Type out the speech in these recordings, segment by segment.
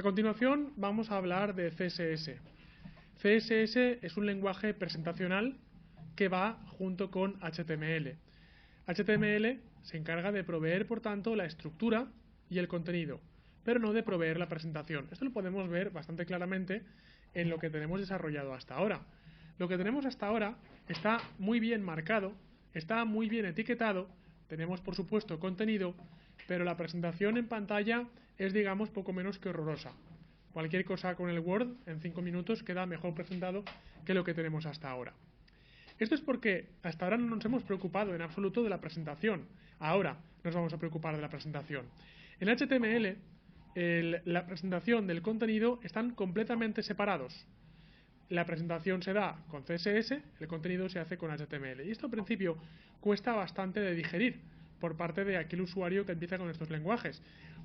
A continuación vamos a hablar de CSS. CSS es un lenguaje presentacional que va junto con HTML. HTML se encarga de proveer, por tanto, la estructura y el contenido, pero no de proveer la presentación. Esto lo podemos ver bastante claramente en lo que tenemos desarrollado hasta ahora. Lo que tenemos hasta ahora está muy bien marcado, está muy bien etiquetado, tenemos por supuesto contenido, pero la presentación en pantalla es, digamos, poco menos que horrorosa. Cualquier cosa con el Word en 5 minutos queda mejor presentado que lo que tenemos hasta ahora. Esto es porque hasta ahora no nos hemos preocupado en absoluto de la presentación. Ahora nos vamos a preocupar de la presentación. En HTML, la presentación del contenido están completamente separados. La presentación se da con CSS, el contenido se hace con HTML. Y esto al principio cuesta bastante de digerir por parte de aquel usuario que empieza con estos lenguajes.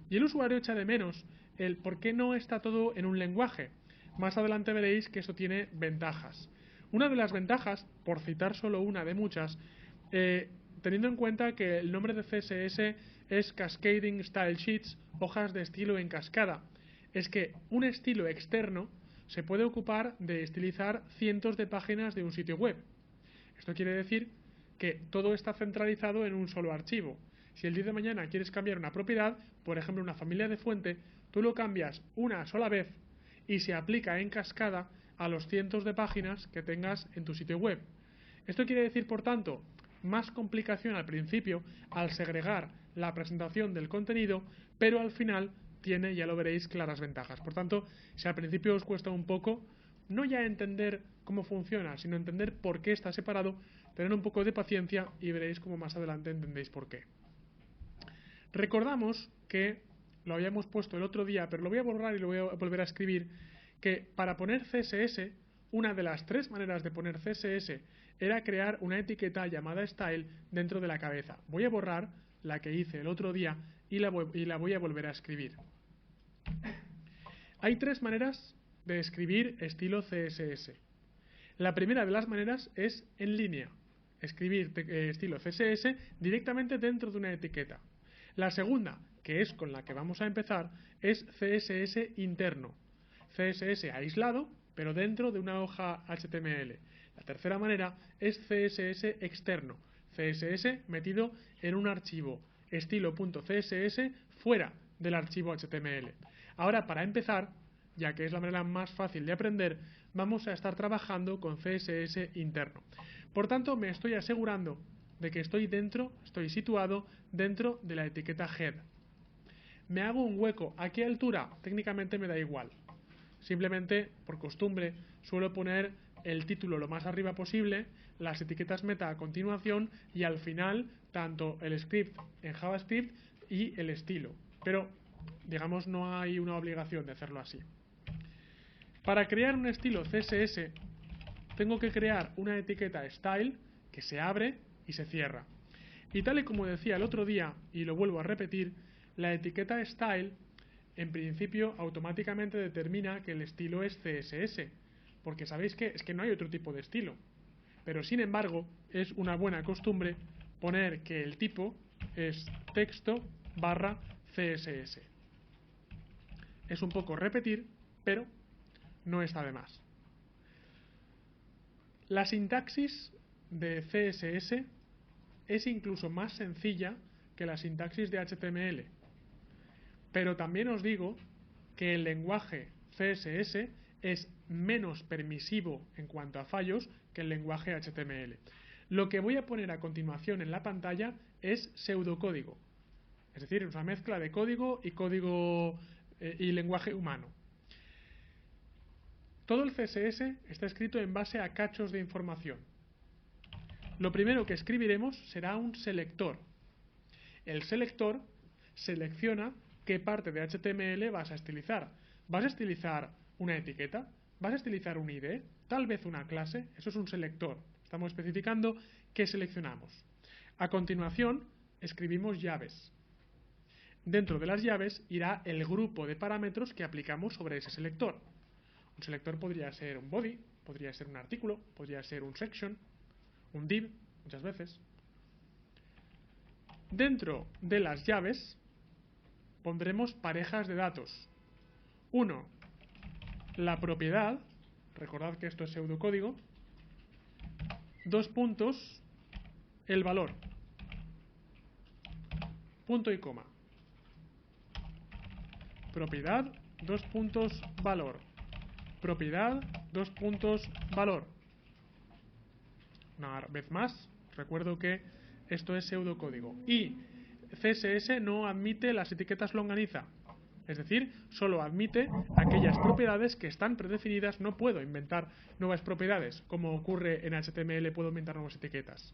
Y el usuario echa de menos el por qué no está todo en un lenguaje. Más adelante veréis que esto tiene ventajas. Una de las ventajas, por citar solo una de muchas, teniendo en cuenta que el nombre de CSS es Cascading Style Sheets, hojas de estilo en cascada, es que un estilo externo se puede ocupar de estilizar cientos de páginas de un sitio web. Esto quiere decir que todo está centralizado en un solo archivo. Si el día de mañana quieres cambiar una propiedad, por ejemplo una familia de fuente, tú lo cambias una sola vez y se aplica en cascada a los cientos de páginas que tengas en tu sitio web. Esto quiere decir, por tanto, más complicación al principio al segregar la presentación del contenido, pero al final tiene, ya lo veréis, claras ventajas. Por tanto, si al principio os cuesta un poco, no ya entender cómo funciona, sino entender por qué está separado, tener un poco de paciencia y veréis cómo más adelante entendéis por qué. Recordamos que lo habíamos puesto el otro día, pero lo voy a borrar y lo voy a volver a escribir, que para poner CSS, una de las 3 maneras de poner CSS era crear una etiqueta llamada style dentro de la cabeza. Voy a borrar la que hice el otro día y la voy a volver a escribir. Hay 3 maneras de escribir estilo CSS. La primera de las maneras es en línea, escribir estilo CSS directamente dentro de una etiqueta. La segunda, que es con la que vamos a empezar, es CSS interno. CSS aislado, pero dentro de una hoja HTML. La tercera manera es CSS externo. CSS metido en un archivo estilo.css fuera del archivo HTML. Ahora, para empezar, ya que es la manera más fácil de aprender, vamos a estar trabajando con CSS interno. Por tanto, me estoy asegurando de que estoy situado dentro de la etiqueta head. Me hago un hueco. ¿A qué altura? Técnicamente me da igual. Simplemente, por costumbre, suelo poner el título lo más arriba posible, las etiquetas meta a continuación y al final, tanto el script en JavaScript y el estilo. Pero, digamos, no hay una obligación de hacerlo así. Para crear un estilo CSS, tengo que crear una etiqueta style que se abre y se cierra. Y tal y como decía el otro día, y lo vuelvo a repetir, la etiqueta style en principio automáticamente determina que el estilo es CSS, porque sabéis que es que no hay otro tipo de estilo. Pero sin embargo, es una buena costumbre poner que el tipo es texto/CSS. Es un poco repetir, pero no está de más. La sintaxis de CSS es incluso más sencilla que la sintaxis de HTML. Pero también os digo que el lenguaje CSS es menos permisivo en cuanto a fallos que el lenguaje HTML. Lo que voy a poner a continuación en la pantalla es pseudocódigo, es decir, una mezcla de código y lenguaje humano. Todo el CSS está escrito en base a cachos de información. Lo primero que escribiremos será un selector. El selector selecciona qué parte de HTML vas a estilizar. ¿Vas a estilizar una etiqueta? ¿Vas a estilizar un ID? ¿Tal vez una clase? Eso es un selector. Estamos especificando qué seleccionamos. A continuación, escribimos llaves. Dentro de las llaves irá el grupo de parámetros que aplicamos sobre ese selector. Un selector podría ser un body, podría ser un artículo, podría ser un section, un div, muchas veces. Dentro de las llaves pondremos parejas de datos. 1. La propiedad, recordad que esto es pseudocódigo, 2 puntos, el valor, punto y coma. Propiedad, 2 puntos, valor. Propiedad, 2 puntos, valor. Una vez más, recuerdo que esto es pseudocódigo. Y CSS no admite las etiquetas longaniza. Es decir, solo admite aquellas propiedades que están predefinidas. No puedo inventar nuevas propiedades. Como ocurre en HTML, puedo inventar nuevas etiquetas.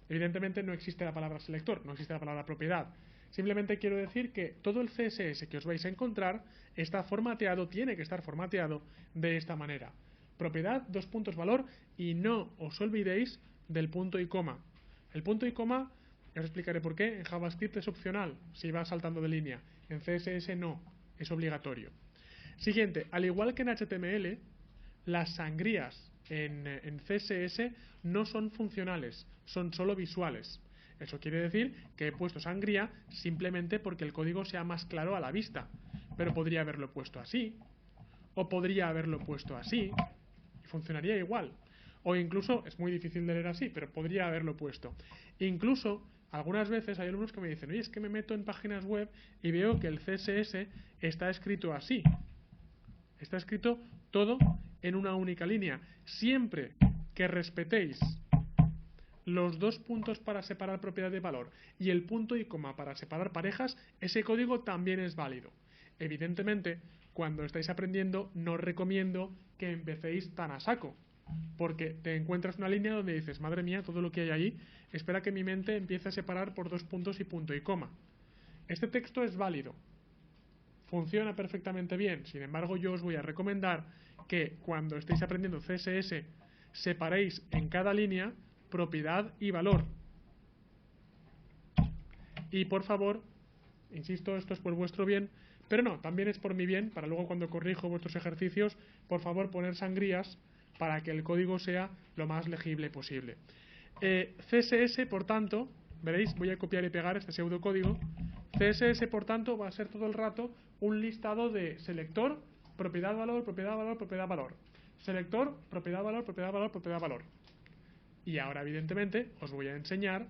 Evidentemente no existe la palabra selector, no existe la palabra propiedad. Simplemente quiero decir que todo el CSS que os vais a encontrar está formateado, tiene que estar formateado de esta manera. Propiedad, 2 puntos, valor, y no os olvidéis del punto y coma. El punto y coma, os explicaré por qué, en JavaScript es opcional, si va saltando de línea. En CSS no, es obligatorio. Siguiente, al igual que en HTML, las sangrías en CSS no son funcionales, son solo visuales. Eso quiere decir que he puesto sangría simplemente porque el código sea más claro a la vista. Pero podría haberlo puesto así, o podría haberlo puesto así, y funcionaría igual. O incluso, es muy difícil de leer así, pero podría haberlo puesto. Incluso, algunas veces hay alumnos que me dicen, oye, es que me meto en páginas web y veo que el CSS está escrito así. Está escrito todo en una única línea. Siempre que respetéis los 2 puntos para separar propiedad de valor y el punto y coma para separar parejas, ese código también es válido. Evidentemente, cuando estáis aprendiendo, no recomiendo que empecéis tan a saco, porque te encuentras una línea donde dices, madre mía, todo lo que hay ahí, espera que mi mente empiece a separar por 2 puntos y punto y coma. Este texto es válido, funciona perfectamente bien, sin embargo yo os voy a recomendar que cuando estéis aprendiendo CSS separéis en cada línea propiedad y valor. Y por favor, insisto, esto es por vuestro bien, pero no, también es por mi bien, para luego cuando corrijo vuestros ejercicios, por favor poner sangrías para que el código sea lo más legible posible. CSS, por tanto, veréis, voy a copiar y pegar este pseudocódigo. CSS, por tanto, va a ser todo el rato un listado de selector, propiedad, valor, propiedad, valor, propiedad, valor. Selector, propiedad, valor, propiedad, valor, propiedad, valor. Y ahora, evidentemente, os voy a enseñar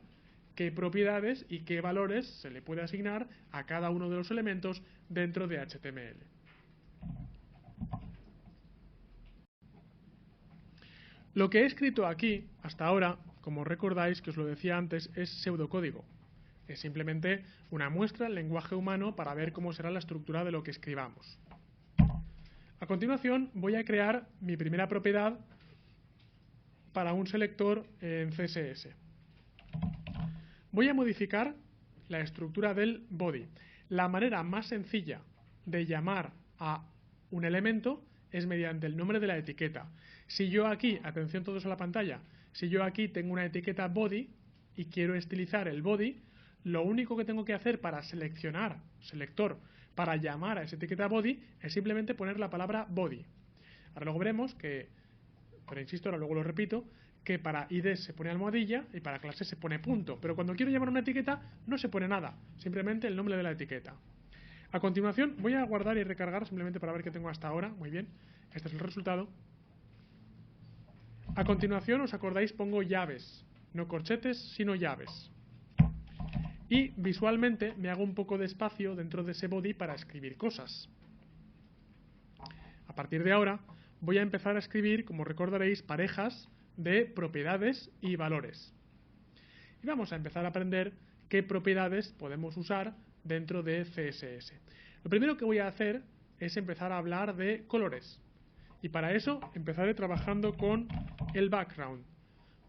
qué propiedades y qué valores se le puede asignar a cada uno de los elementos dentro de HTML. Lo que he escrito aquí, hasta ahora, como recordáis que os lo decía antes, es pseudocódigo. Es simplemente una muestra en lenguaje humano para ver cómo será la estructura de lo que escribamos. A continuación, voy a crear mi primera propiedad para un selector en CSS. Voy a modificar la estructura del body. La manera más sencilla de llamar a un elemento es mediante el nombre de la etiqueta. Si yo aquí, atención todos a la pantalla, si yo aquí tengo una etiqueta body y quiero estilizar el body, lo único que tengo que hacer para seleccionar, selector, para llamar a esa etiqueta body es simplemente poner la palabra body. Ahora luego veremos que, pero insisto, ahora luego lo repito, que para id se pone almohadilla y para clase se pone punto. Pero cuando quiero llamar a una etiqueta no se pone nada, simplemente el nombre de la etiqueta. A continuación voy a guardar y recargar simplemente para ver qué tengo hasta ahora. Muy bien, este es el resultado. A continuación, os acordáis, pongo llaves, no corchetes, sino llaves. Y visualmente me hago un poco de espacio dentro de ese body para escribir cosas. A partir de ahora voy a empezar a escribir, como recordaréis, parejas de propiedades y valores. Y vamos a empezar a aprender qué propiedades podemos usar dentro de CSS. Lo primero que voy a hacer es empezar a hablar de colores. Y para eso empezaré trabajando con el background.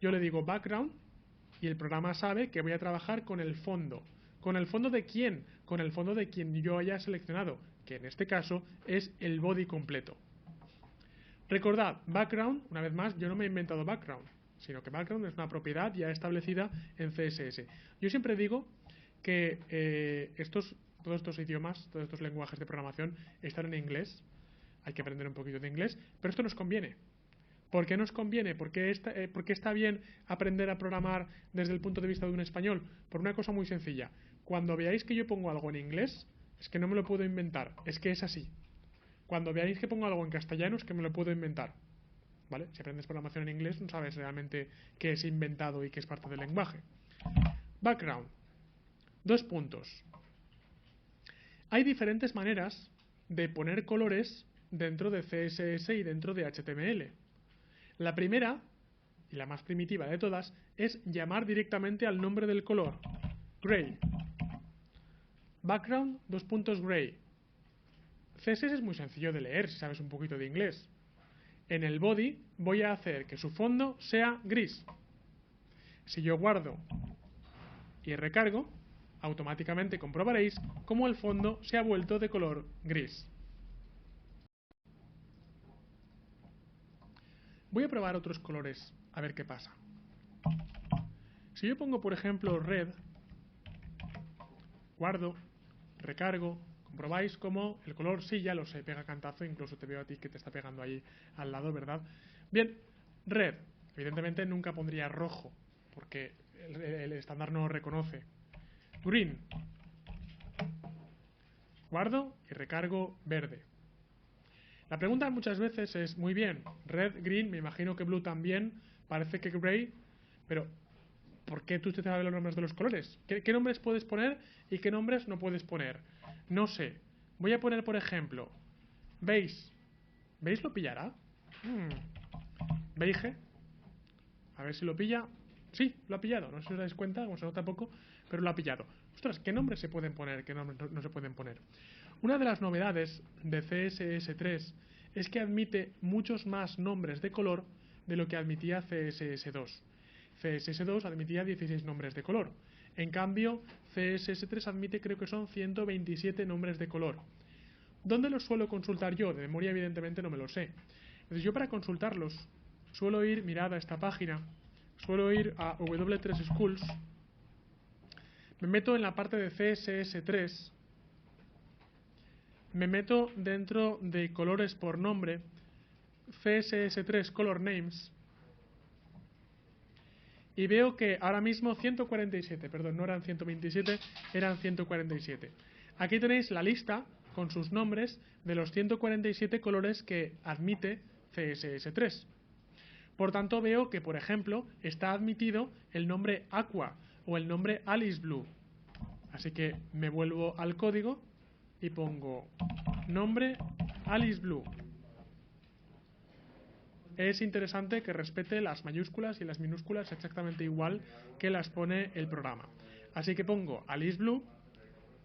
Yo le digo background y el programa sabe que voy a trabajar con el fondo. ¿Con el fondo de quién? Con el fondo de quien yo haya seleccionado, que en este caso es el body completo. Recordad, background, una vez más, yo no me he inventado background, sino que background es una propiedad ya establecida en CSS. Yo siempre digo que todos estos idiomas, todos estos lenguajes de programación están en inglés, hay que aprender un poquito de inglés, pero esto nos conviene. ¿Por qué nos conviene? ¿Por qué está bien aprender a programar desde el punto de vista de un español? Por una cosa muy sencilla. Cuando veáis que yo pongo algo en inglés, Es que no me lo puedo inventar, es que es así. Cuando veáis que pongo algo en castellano es que me lo puedo inventar. ¿Vale? Si aprendes programación en inglés no sabes realmente qué es inventado y qué es parte del lenguaje. Background. 2 puntos. Hay diferentes maneras de poner colores dentro de CSS y dentro de HTML. La primera, y la más primitiva de todas, es llamar directamente al nombre del color. Gray. Background, gray. CSS es muy sencillo de leer si sabes un poquito de inglés. En el body voy a hacer que su fondo sea gris. Si yo guardo y recargo, automáticamente comprobaréis cómo el fondo se ha vuelto de color gris. Voy a probar otros colores a ver qué pasa. Si yo pongo, por ejemplo, red, guardo, recargo, comprobáis cómo el color, sí, ya lo sé, pega cantazo, incluso te veo a ti que te está pegando ahí al lado, ¿verdad? Bien, red, evidentemente nunca pondría rojo, porque el estándar no lo reconoce. Green, guardo y recargo verde. La pregunta muchas veces es, muy bien, red, green, me imagino que blue también, parece que gray, pero ¿por qué tú te sabes los nombres de los colores? ¿Qué nombres puedes poner y qué nombres no puedes poner? No sé. Voy a poner, por ejemplo, beige. ¿Beige lo pillará? Beige. A ver si lo pilla. Sí, lo ha pillado. No sé si os dais cuenta, como se nota poco, pero lo ha pillado. Ostras, ¿qué nombres se pueden poner? ¿Qué nombres no se pueden poner? Una de las novedades de CSS3 es que admite muchos más nombres de color de lo que admitía CSS2. CSS2 admitía 16 nombres de color. En cambio, CSS3 admite, creo que son 127 nombres de color. ¿Dónde los suelo consultar yo? De memoria, evidentemente, no me lo sé. Entonces, yo para consultarlos suelo ir, mirad a esta página, suelo ir a W3 Schools, me meto en la parte de CSS3, me meto dentro de colores por nombre, CSS3 Color Names, y veo que ahora mismo 147, perdón, no eran 127, eran 147. Aquí tenéis la lista con sus nombres de los 147 colores que admite CSS3. Por tanto, veo que, por ejemplo, está admitido el nombre Aqua o el nombre Alice Blue. Así que me vuelvo al código y pongo nombre Alice Blue. Es interesante que respete las mayúsculas y las minúsculas exactamente igual que las pone el programa. Así que pongo Alice Blue,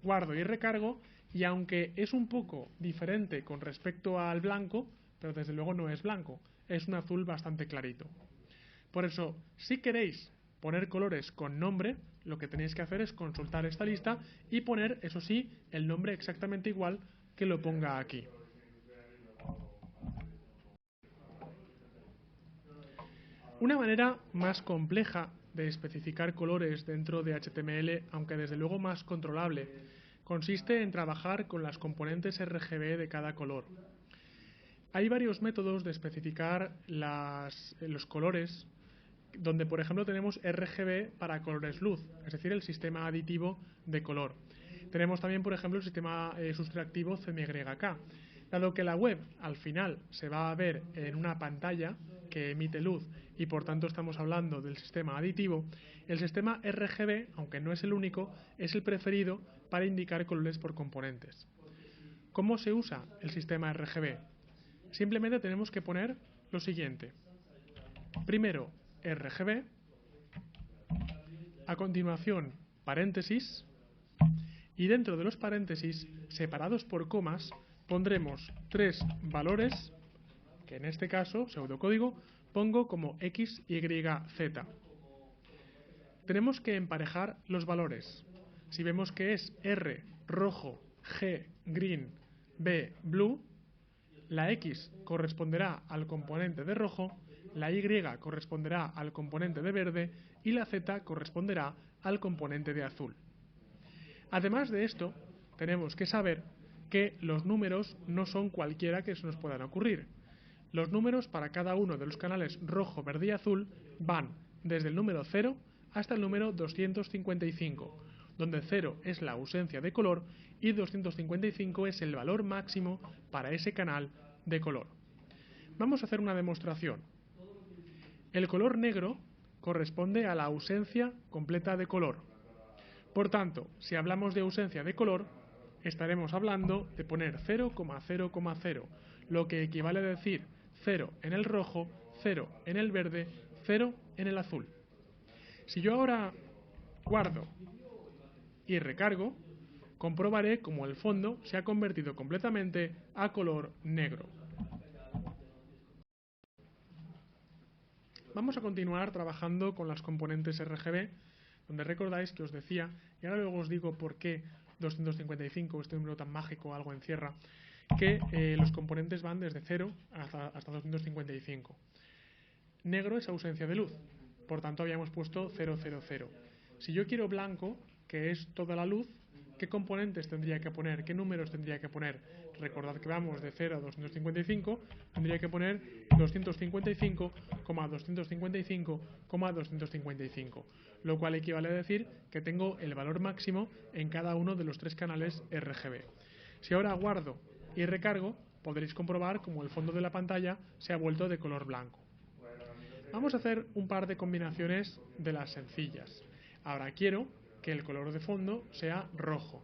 guardo y recargo, y aunque es un poco diferente con respecto al blanco, pero desde luego no es blanco, es un azul bastante clarito. Por eso, si queréis poner colores con nombre, lo que tenéis que hacer es consultar esta lista y poner, eso sí, el nombre exactamente igual que lo ponga aquí. Una manera más compleja de especificar colores dentro de HTML, aunque desde luego más controlable, consiste en trabajar con las componentes RGB de cada color. Hay varios métodos de especificar los colores, donde por ejemplo tenemos RGB para colores luz, es decir, el sistema aditivo de color. Tenemos también, por ejemplo, el sistema sustractivo CMYK. Dado que la web al final se va a ver en una pantalla que emite luz y por tanto estamos hablando del sistema aditivo, el sistema RGB, aunque no es el único, es el preferido para indicar colores por componentes. ¿Cómo se usa el sistema RGB? Simplemente tenemos que poner lo siguiente. Primero, RGB, a continuación, paréntesis, y dentro de los paréntesis, separados por comas, pondremos 3 valores, que en este caso, pseudocódigo, pongo como X, Y, Z. Tenemos que emparejar los valores. Si vemos que es R, rojo, G, green, B, blue, la X corresponderá al componente de rojo, la Y corresponderá al componente de verde y la Z corresponderá al componente de azul. Además de esto, tenemos que saber que los números no son cualquiera que se nos puedan ocurrir. Los números para cada uno de los canales rojo, verde y azul van desde el número 0 hasta el número 255. donde 0 es la ausencia de color y 255 es el valor máximo para ese canal de color. Vamos a hacer una demostración. El color negro corresponde a la ausencia completa de color. Por tanto, si hablamos de ausencia de color, estaremos hablando de poner 0,0,0, lo que equivale a decir 0 en el rojo, 0 en el verde, 0 en el azul. Si yo ahora guardo y recargo, comprobaré cómo el fondo se ha convertido completamente a color negro. Vamos a continuar trabajando con las componentes RGB, donde recordáis que os decía, y ahora luego os digo por qué 255, este número tan mágico, algo encierra, que los componentes van desde 0 hasta 255. Negro es ausencia de luz, por tanto habíamos puesto 000. Si yo quiero blanco, que es toda la luz, ¿qué componentes tendría que poner? ¿Qué números tendría que poner? Recordad que vamos de 0 a 255, tendría que poner 255,255,255, lo cual equivale a decir que tengo el valor máximo en cada uno de los tres canales RGB. Si ahora guardo y recargo, podréis comprobar cómo el fondo de la pantalla se ha vuelto de color blanco. Vamos a hacer un par de combinaciones de las sencillas. Ahora quiero que el color de fondo sea rojo.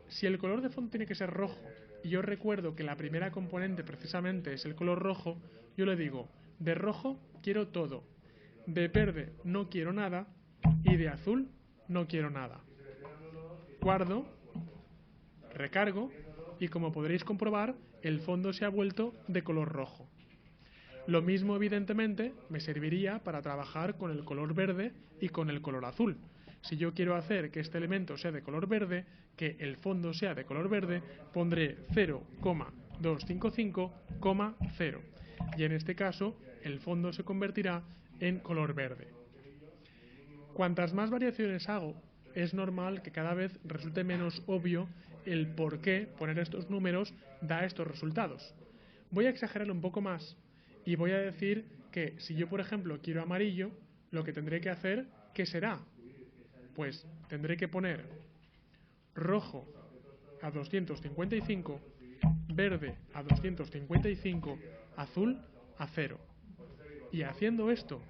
Si el color de fondo tiene que ser rojo y yo recuerdo que la primera componente precisamente es el color rojo, yo le digo, de rojo quiero todo, de verde no quiero nada y de azul no quiero nada. Guardo, recargo y como podréis comprobar, el fondo se ha vuelto de color rojo. Lo mismo evidentemente me serviría para trabajar con el color verde y con el color azul. Si yo quiero hacer que este elemento sea de color verde, que el fondo sea de color verde, pondré 0,255,0 y en este caso el fondo se convertirá en color verde. Cuantas más variaciones hago, es normal que cada vez resulte menos obvio el por qué poner estos números da estos resultados. Voy a exagerar un poco más y voy a decir que si yo, por ejemplo, quiero amarillo, lo que tendré que hacer, ¿qué será? Pues tendré que poner rojo a 255, verde a 255, azul a 0. Y haciendo esto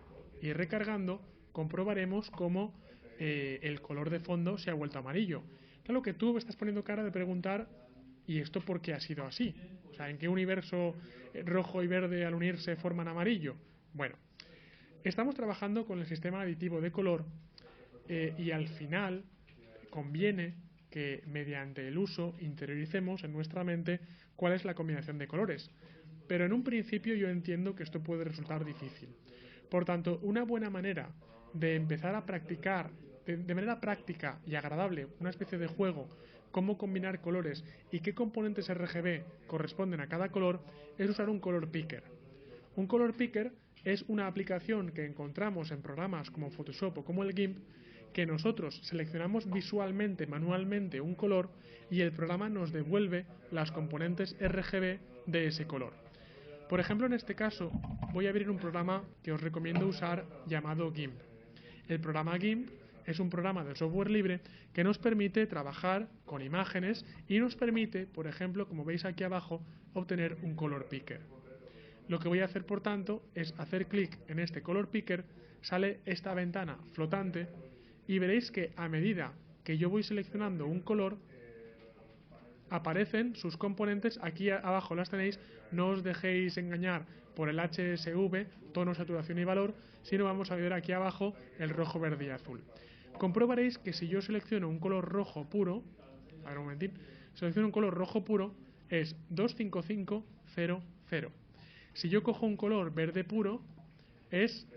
y recargando, comprobaremos cómo el color de fondo se ha vuelto amarillo. Claro que tú me estás poniendo cara de preguntar, ¿y esto por qué ha sido así? O sea, ¿en qué universo rojo y verde al unirse forman amarillo? Bueno, estamos trabajando con el sistema aditivo de color y al final conviene que mediante el uso interioricemos en nuestra mente cuál es la combinación de colores. Pero en un principio yo entiendo que esto puede resultar difícil. Por tanto, una buena manera de empezar a practicar de manera práctica y agradable una especie de juego cómo combinar colores y qué componentes RGB corresponden a cada color es usar un color picker. Un color picker es una aplicación que encontramos en programas como Photoshop o como el GIMP, que nosotros seleccionamos visualmente, manualmente un color y el programa nos devuelve las componentes RGB de ese color. Por ejemplo, en este caso voy a abrir un programa que os recomiendo usar llamado GIMP. El programa GIMP es un programa de software libre que nos permite trabajar con imágenes y nos permite, por ejemplo, como veis aquí abajo, obtener un color picker. Lo que voy a hacer, por tanto, es hacer clic en este color picker, sale esta ventana flotante y veréis que a medida que yo voy seleccionando un color, aparecen sus componentes, aquí abajo las tenéis, no os dejéis engañar por el HSV, tono, saturación y valor, sino vamos a ver aquí abajo el rojo, verde y azul. Comprobaréis que si yo selecciono un color rojo puro, a ver un momentín, selecciono un color rojo puro, es 25500. Si yo cojo un color verde puro, es,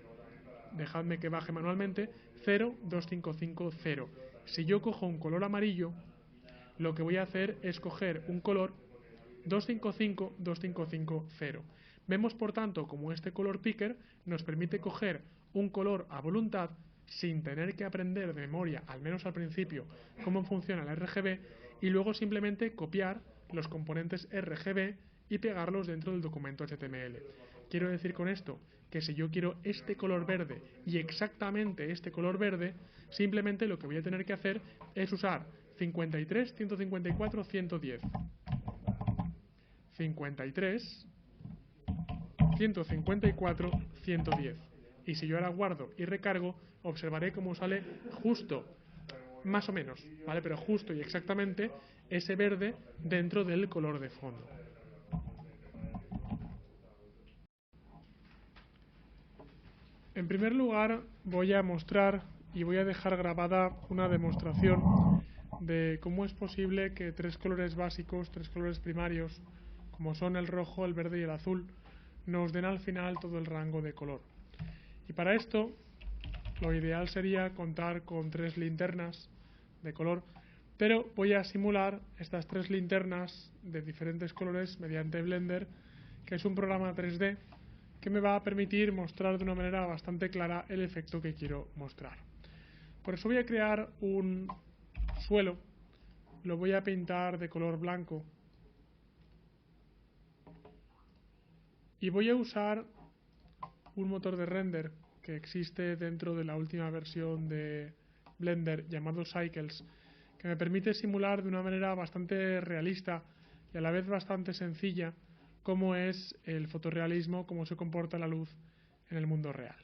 dejadme que baje manualmente, 02550. Si yo cojo un color amarillo, lo que voy a hacer es coger un color 255250. Vemos, por tanto, como este color picker nos permite coger un color a voluntad sin tener que aprender de memoria, al menos al principio, cómo funciona el RGB y luego simplemente copiar los componentes RGB y pegarlos dentro del documento HTML. Quiero decir con esto que si yo quiero este color verde y exactamente este color verde, simplemente lo que voy a tener que hacer es usar 53, 154, 110. 53, 154, 110. Y si yo ahora guardo y recargo, observaré cómo sale justo, más o menos, ¿vale? Pero justo y exactamente ese verde dentro del color de fondo. En primer lugar, voy a mostrar y voy a dejar grabada una demostración de cómo es posible que tres colores básicos, tres colores primarios, como son el rojo, el verde y el azul, nos den al final todo el rango de color. Y para esto, lo ideal sería contar con tres linternas de color, pero voy a simular estas tres linternas de diferentes colores mediante Blender, que es un programa 3D que me va a permitir mostrar de una manera bastante clara el efecto que quiero mostrar. Por eso voy a crear un suelo, lo voy a pintar de color blanco y voy a usar un motor de render que existe dentro de la última versión de Blender llamado Cycles, que me permite simular de una manera bastante realista y a la vez bastante sencilla cómo es el fotorrealismo, cómo se comporta la luz en el mundo real.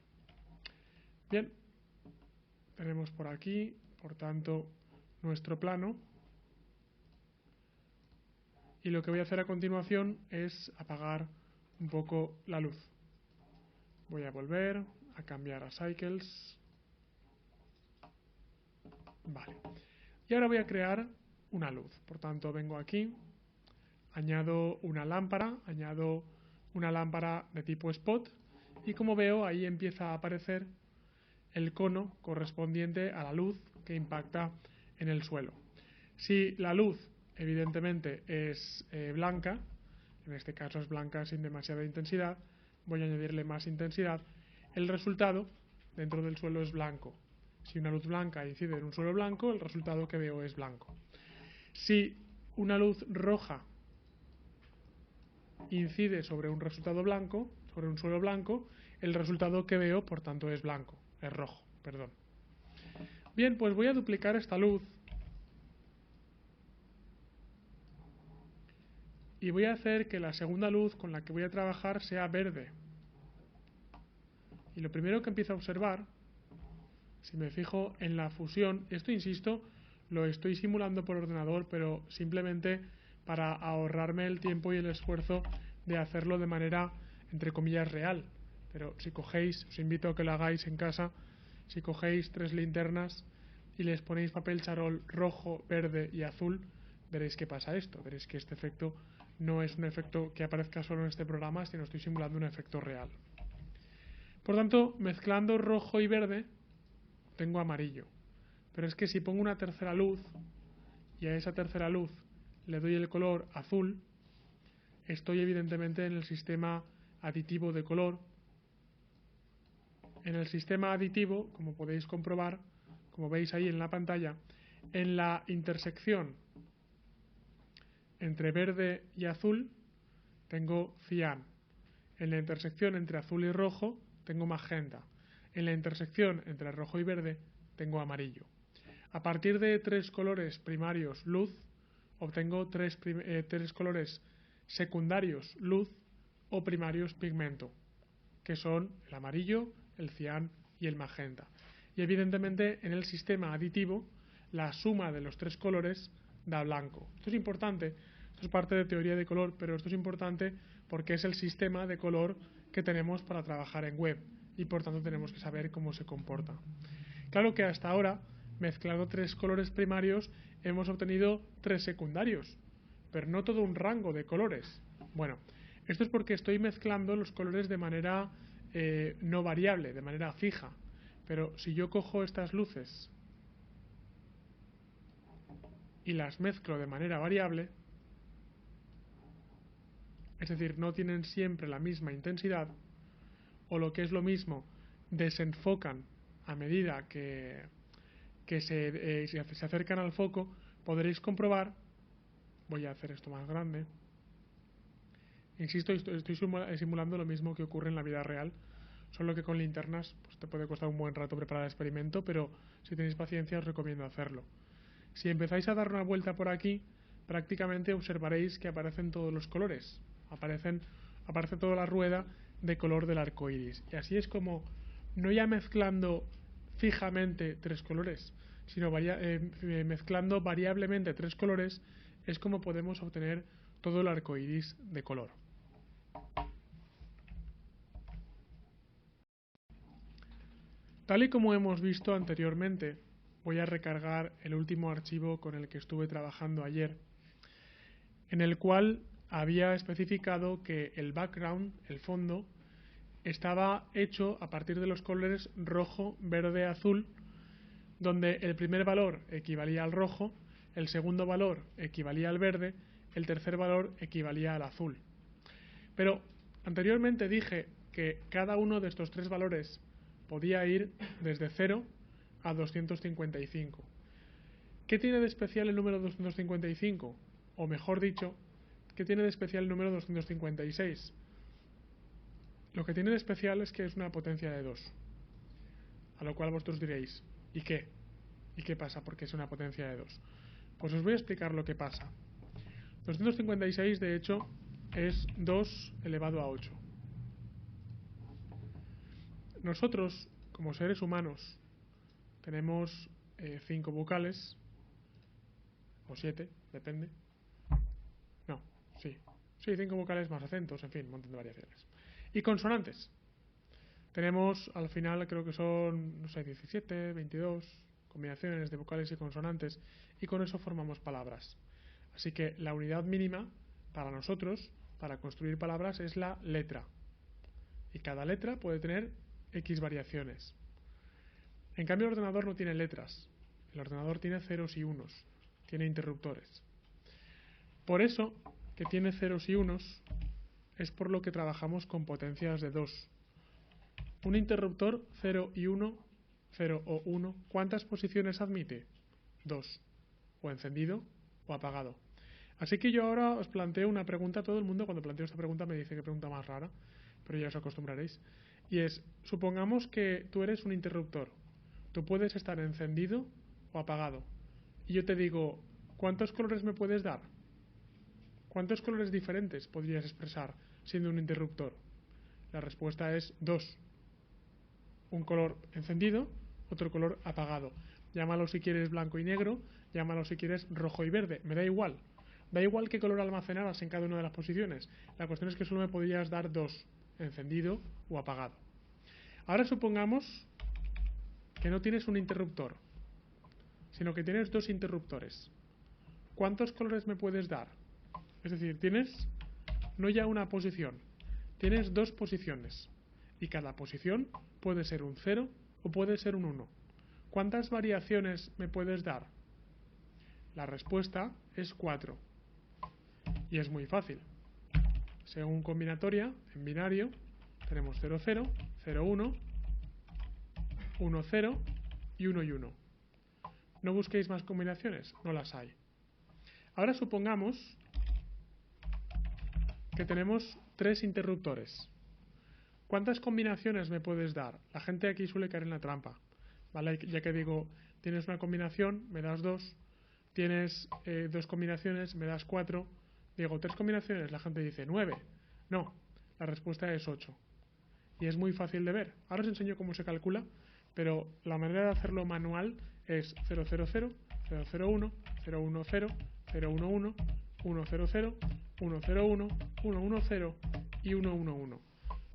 Bien, tenemos por aquí, por tanto, nuestro plano. Y lo que voy a hacer a continuación es apagar un poco la luz. Voy a volver a cambiar a Cycles. Vale. Y ahora voy a crear una luz. Por tanto, vengo aquí, añado una lámpara de tipo spot y como veo ahí empieza a aparecer el cono correspondiente a la luz que impacta en el suelo. Si la luz evidentemente es blanca, en este caso es blanca sin demasiada intensidad, voy a añadirle más intensidad, el resultado dentro del suelo es blanco. Si una luz blanca incide en un suelo blanco, el resultado que veo es blanco. Si una luz roja incide sobre un resultado blanco, sobre un suelo blanco, el resultado que veo, por tanto, es blanco, es rojo, perdón. Bien, pues voy a duplicar esta luz y voy a hacer que la segunda luz con la que voy a trabajar sea verde. Y lo primero que empiezo a observar, si me fijo en la fusión, esto insisto, lo estoy simulando por ordenador, pero simplemente para ahorrarme el tiempo y el esfuerzo de hacerlo de manera, entre comillas, real. Pero si cogéis, os invito a que lo hagáis en casa, si cogéis tres linternas y les ponéis papel charol rojo, verde y azul, veréis que pasa esto, veréis que este efecto no es un efecto que aparezca solo en este programa, sino estoy simulando un efecto real. Por tanto, mezclando rojo y verde, tengo amarillo. Pero es que si pongo una tercera luz y a esa tercera luz le doy el color azul, estoy evidentemente en el sistema aditivo de color. En el sistema aditivo, como podéis comprobar, como veis ahí en la pantalla, en la intersección entre verde y azul tengo cian. En la intersección entre azul y rojo tengo magenta. En la intersección entre rojo y verde tengo amarillo. A partir de tres colores primarios luz, obtengo tres colores secundarios luz o primarios pigmento, que son el amarillo, el cian y el magenta. Y evidentemente en el sistema aditivo la suma de los tres colores da blanco. Esto es importante, esto es parte de teoría de color, pero esto es importante porque es el sistema de color que tenemos para trabajar en web y por tanto tenemos que saber cómo se comporta. Claro que hasta ahora, mezclando tres colores primarios, hemos obtenido tres secundarios, pero no todo un rango de colores. Bueno, esto es porque estoy mezclando los colores de manera no variable, de manera fija. Pero si yo cojo estas luces y las mezclo de manera variable, es decir, no tienen siempre la misma intensidad, o lo que es lo mismo, desenfocan a medida que se acercan al foco, podréis comprobar, voy a hacer esto más grande, Insisto, estoy simulando lo mismo que ocurre en la vida real, solo que con linternas pues te puede costar un buen rato preparar el experimento, pero si tenéis paciencia os recomiendo hacerlo. Si empezáis a dar una vuelta por aquí, prácticamente observaréis que aparecen todos los colores. Aparece toda la rueda de color del arco iris. Y así es como, no ya mezclando fijamente tres colores, sino mezclando variablemente tres colores, es como podemos obtener todo el arco iris de color. Tal y como hemos visto anteriormente, voy a recargar el último archivo con el que estuve trabajando ayer, en el cual había especificado que el background, el fondo, estaba hecho a partir de los colores rojo, verde, azul, donde el primer valor equivalía al rojo, el segundo valor equivalía al verde, el tercer valor equivalía al azul. Pero anteriormente dije que cada uno de estos tres valores podía ir desde 0 a 255. ¿Qué tiene de especial el número 255? O mejor dicho, ¿qué tiene de especial el número 256? Lo que tiene de especial es que es una potencia de 2. A lo cual vosotros diréis, ¿y qué? ¿Y qué pasa porque es una potencia de 2? Pues os voy a explicar lo que pasa. 256, de hecho, es 2 elevado a 8. Nosotros, como seres humanos, tenemos 5 vocales, o 7, depende. No, sí, 5 vocales más acentos, en fin, un montón de variaciones. Y consonantes. Tenemos, al final, creo que son, no sé, 17, 22 combinaciones de vocales y consonantes, y con eso formamos palabras. Así que la unidad mínima para nosotros, para construir palabras, es la letra. Y cada letra puede tener X variaciones. En cambio, el ordenador no tiene letras. El ordenador tiene ceros y unos. Tiene interruptores. Por eso, que tiene ceros y unos, es por lo que trabajamos con potencias de 2. Un interruptor 0 y 1, 0 o 1, ¿cuántas posiciones admite? 2. O encendido o apagado. Así que yo ahora os planteo una pregunta. Todo el mundo cuando planteo esta pregunta me dice que pregunta más rara, pero ya os acostumbraréis. Y es, supongamos que tú eres un interruptor. Tú puedes estar encendido o apagado. Y yo te digo, ¿cuántos colores me puedes dar? ¿Cuántos colores diferentes podrías expresar siendo un interruptor? La respuesta es 2. Un color encendido, otro color apagado. Llámalo si quieres blanco y negro, llámalo si quieres rojo y verde, me da igual. Da igual qué color almacenaras en cada una de las posiciones. La cuestión es que solo me podrías dar 2, encendido o apagado. Ahora supongamos que no tienes un interruptor, sino que tienes 2 interruptores. ¿Cuántos colores me puedes dar? Es decir, tienes no ya una posición, tienes 2 posiciones. Y cada posición puede ser un 0 o puede ser un 1. ¿Cuántas variaciones me puedes dar? La respuesta es 4. Y es muy fácil. Según combinatoria, en binario, tenemos 0, 0, 0, 1, 1, 0 y 1 y 1. ¿No busquéis más combinaciones? No las hay. Ahora supongamos que tenemos 3 interruptores. ¿Cuántas combinaciones me puedes dar? La gente aquí suele caer en la trampa, ¿vale? Ya que digo, tienes una combinación, me das 2, tienes 2 combinaciones, me das 4, digo 3 combinaciones, la gente dice 9. No, la respuesta es 8. Y es muy fácil de ver. Ahora os enseño cómo se calcula, pero la manera de hacerlo manual es 000, 001, 010, 011, 100, 101, 110 y 111.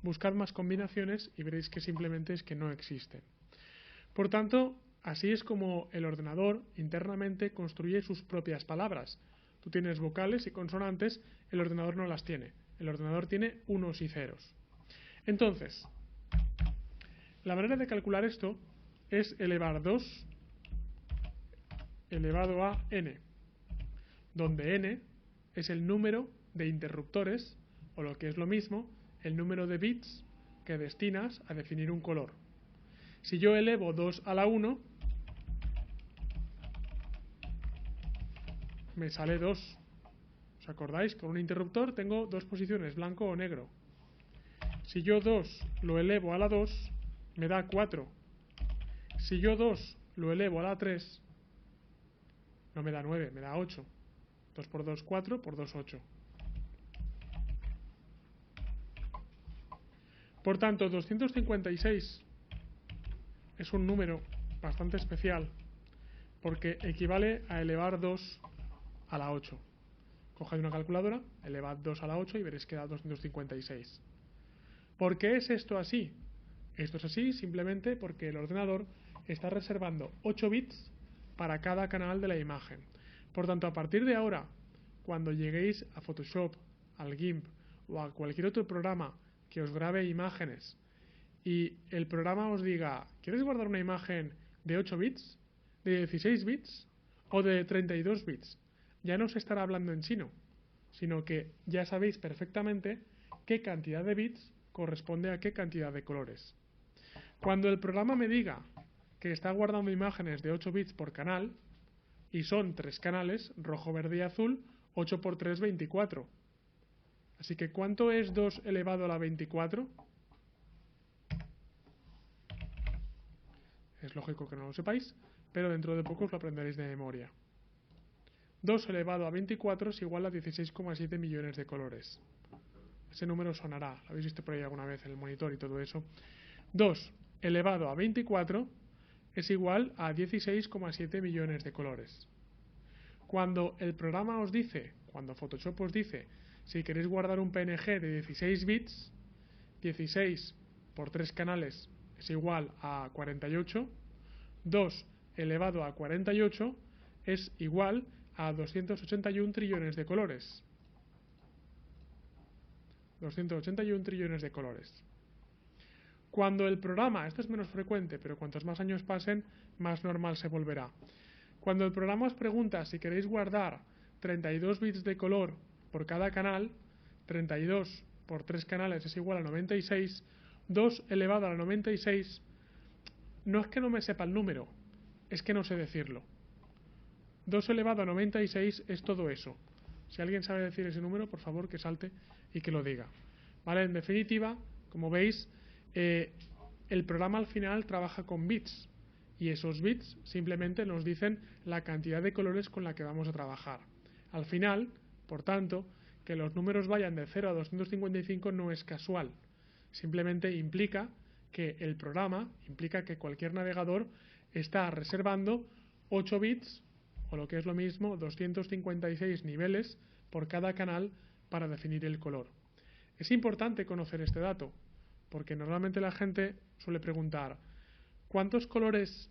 Buscad más combinaciones y veréis que simplemente es que no existen. Por tanto, así es como el ordenador internamente construye sus propias palabras. Tú tienes vocales y consonantes, el ordenador no las tiene. El ordenador tiene unos y ceros. Entonces, la manera de calcular esto es elevar 2 elevado a n, donde n es el número de interruptores, o lo que es lo mismo, el número de bits que destinas a definir un color. Si yo elevo 2 a la 1, me sale 2. O acordáis? Con un interruptor tengo dos posiciones, blanco o negro. Si yo 2 lo elevo a la 2, me da 4. Si yo 2 lo elevo a la 3, no me da 9, me da 8. 2 por 2, 4, por 2, 8. Por tanto, 256 es un número bastante especial porque equivale a elevar 2 a la 8. Coged una calculadora, elevad 2 a la 8 y veréis que da 256. ¿Por qué es esto así? Esto es así simplemente porque el ordenador está reservando 8 bits para cada canal de la imagen. Por tanto, a partir de ahora, cuando lleguéis a Photoshop, al GIMP o a cualquier otro programa que os grabe imágenes y el programa os diga, ¿quieres guardar una imagen de 8 bits, de 16 bits o de 32 bits? Ya no se estará hablando en chino, sino que ya sabéis perfectamente qué cantidad de bits corresponde a qué cantidad de colores. Cuando el programa me diga que está guardando imágenes de 8 bits por canal, y son 3 canales, rojo, verde y azul, 8 por 3, 24. Así que, ¿cuánto es 2 elevado a la 24? Es lógico que no lo sepáis, pero dentro de poco os lo aprenderéis de memoria. 2 elevado a 24 es igual a 16,7 millones de colores. Ese número sonará, lo habéis visto por ahí alguna vez en el monitor y todo eso. 2 elevado a 24 es igual a 16,7 millones de colores. Cuando el programa os dice, cuando Photoshop os dice, si queréis guardar un PNG de 16 bits, 16 por 3 canales es igual a 48, 2 elevado a 48 es igual a 281 trillones de colores. 281 trillones de colores. Cuando el programa, esto es menos frecuente, pero cuantos más años pasen, más normal se volverá. Cuando el programa os pregunta si queréis guardar 32 bits de color por cada canal, 32 por 3 canales es igual a 96, 2 elevado a la 96, no es que no me sepa el número, es que no sé decirlo. 2 elevado a 96 es todo eso. Si alguien sabe decir ese número, por favor que salte y que lo diga. ¿Vale? En definitiva, como veis, el programa al final trabaja con bits y esos bits simplemente nos dicen la cantidad de colores con la que vamos a trabajar. Al final, por tanto, que los números vayan de 0 a 255 no es casual. Simplemente implica que el programa, implica que cualquier navegador está reservando 8 bits, o lo que es lo mismo, 256 niveles por cada canal para definir el color. Es importante conocer este dato, porque normalmente la gente suele preguntar, ¿cuántos colores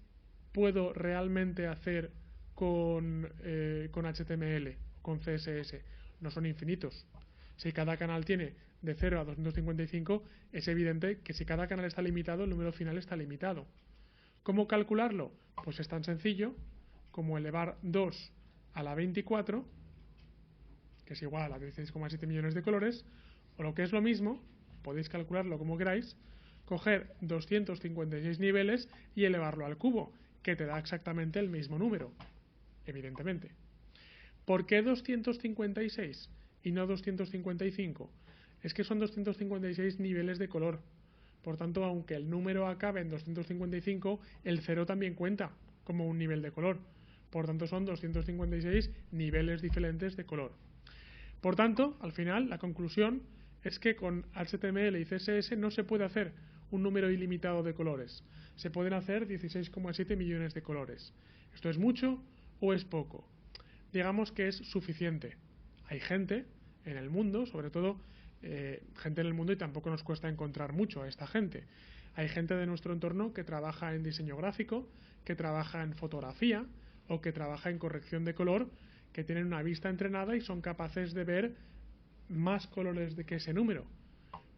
puedo realmente hacer con HTML, con CSS? No son infinitos. Si cada canal tiene de 0 a 255, es evidente que si cada canal está limitado, el número final está limitado. ¿Cómo calcularlo? Pues es tan sencillo como elevar 2 a la 24, que es igual a 16,7 millones de colores, o lo que es lo mismo, podéis calcularlo como queráis, coger 256 niveles y elevarlo al cubo, que te da exactamente el mismo número, evidentemente. ¿Por qué 256 y no 255? Es que son 256 niveles de color. Por tanto, aunque el número acabe en 255, el 0 también cuenta como un nivel de color. Por tanto, son 256 niveles diferentes de color. Por tanto, al final, la conclusión es que con HTML y CSS no se puede hacer un número ilimitado de colores. Se pueden hacer 16,7 millones de colores. ¿Esto es mucho o es poco? Digamos que es suficiente. Hay gente en el mundo, sobre todo gente en el mundo, y tampoco nos cuesta encontrar mucho a esta gente. Hay gente de nuestro entorno que trabaja en diseño gráfico, que trabaja en fotografía o que trabaja en corrección de color, que tienen una vista entrenada y son capaces de ver más colores que ese número.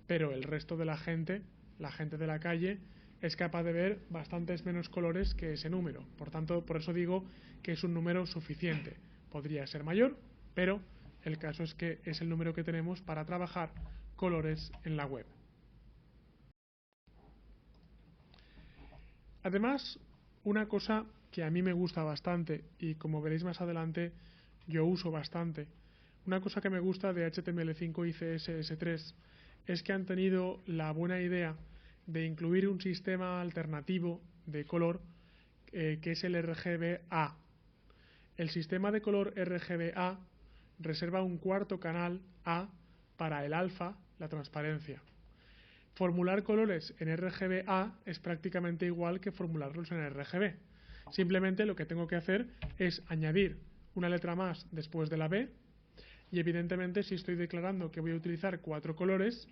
Pero el resto de la gente de la calle, es capaz de ver bastantes menos colores que ese número. Por tanto, por eso digo que es un número suficiente. Podría ser mayor, pero el caso es que es el número que tenemos para trabajar colores en la web. Además, una cosa que a mí me gusta bastante y como veréis más adelante yo uso bastante Una cosa que me gusta de HTML5 y CSS3 es que han tenido la buena idea de incluir un sistema alternativo de color que es el RGBA. El sistema de color RGBA reserva un cuarto canal A para el alfa, la transparencia. Formular colores en RGBA es prácticamente igual que formularlos en RGB. Simplemente lo que tengo que hacer es añadir una letra más después de la B y evidentemente si estoy declarando que voy a utilizar 4 colores,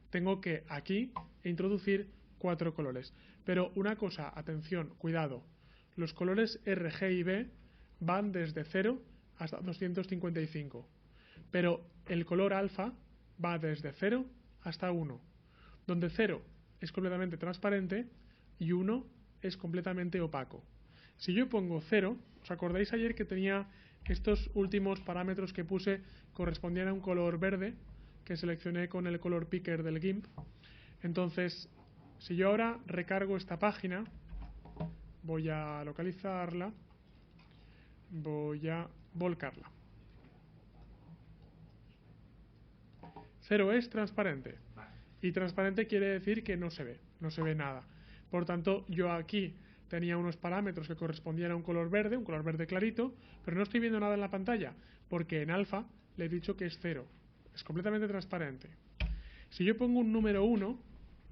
tengo que aquí introducir 4 colores. Pero una cosa, atención, cuidado, los colores RG y B van desde 0 hasta 255, pero el color alfa va desde 0 hasta 1, donde 0 es completamente transparente y 1 es completamente opaco. Si yo pongo 0, ¿os acordáis ayer que tenía estos últimos parámetros que puse correspondían a un color verde que seleccioné con el color picker del GIMP? Entonces, si yo ahora recargo esta página, voy a localizarla, voy a volcarla. 0 es transparente. Y transparente quiere decir que no se ve nada. Por tanto, yo aquí tenía unos parámetros que correspondían a un color verde clarito, pero no estoy viendo nada en la pantalla, porque en alfa le he dicho que es 0. Es completamente transparente. Si yo pongo un número 1,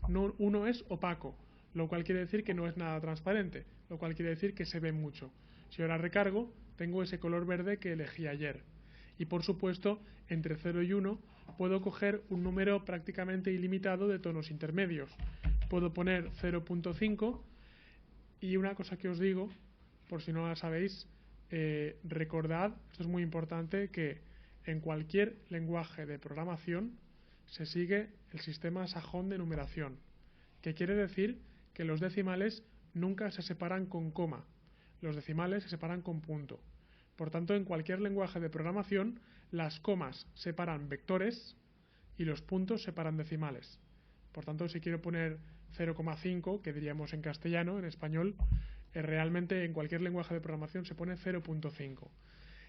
1 es opaco, lo cual quiere decir que no es nada transparente, lo cual quiere decir que se ve mucho. Si ahora recargo, tengo ese color verde que elegí ayer. Y por supuesto, entre 0 y 1 puedo coger un número prácticamente ilimitado de tonos intermedios. Puedo poner 0.5 y una cosa que os digo, por si no la sabéis, recordad, esto es muy importante, que en cualquier lenguaje de programación se sigue el sistema sajón de numeración, que quiere decir que los decimales nunca se separan con coma, los decimales se separan con punto. Por tanto, en cualquier lenguaje de programación, las comas separan vectores y los puntos separan decimales. Por tanto, si quiero poner 0,5, que diríamos en castellano, en español, realmente en cualquier lenguaje de programación se pone 0.5.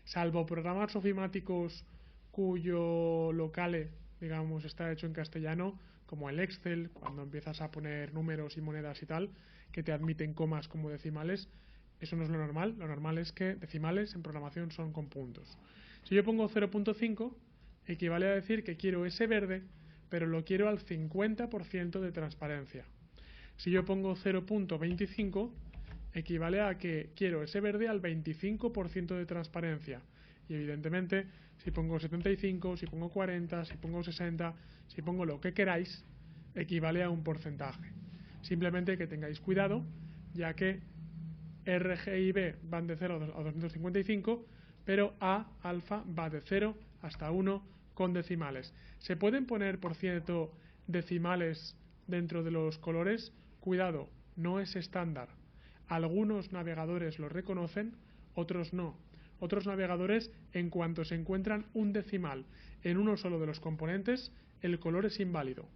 Salvo programas ofimáticos cuyo locale, digamos, está hecho en castellano, como el Excel, cuando empiezas a poner números y monedas y tal, que te admiten comas como decimales. Eso no es lo normal es que decimales en programación son con puntos. Si yo pongo 0.5, equivale a decir que quiero ese verde, pero lo quiero al 50% de transparencia. Si yo pongo 0.25, equivale a que quiero ese verde al 25% de transparencia. Y evidentemente, si pongo 75, si pongo 40, si pongo 60, si pongo lo que queráis, equivale a un porcentaje. Simplemente que tengáis cuidado, ya que RG y B van de 0 a 255, pero A, alfa, va de 0 hasta 1 con decimales. ¿Se pueden poner, por cierto, decimales dentro de los colores? Cuidado, no es estándar. Algunos navegadores lo reconocen, otros no. Otros navegadores, en cuanto se encuentran un decimal en uno solo de los componentes, el color es inválido.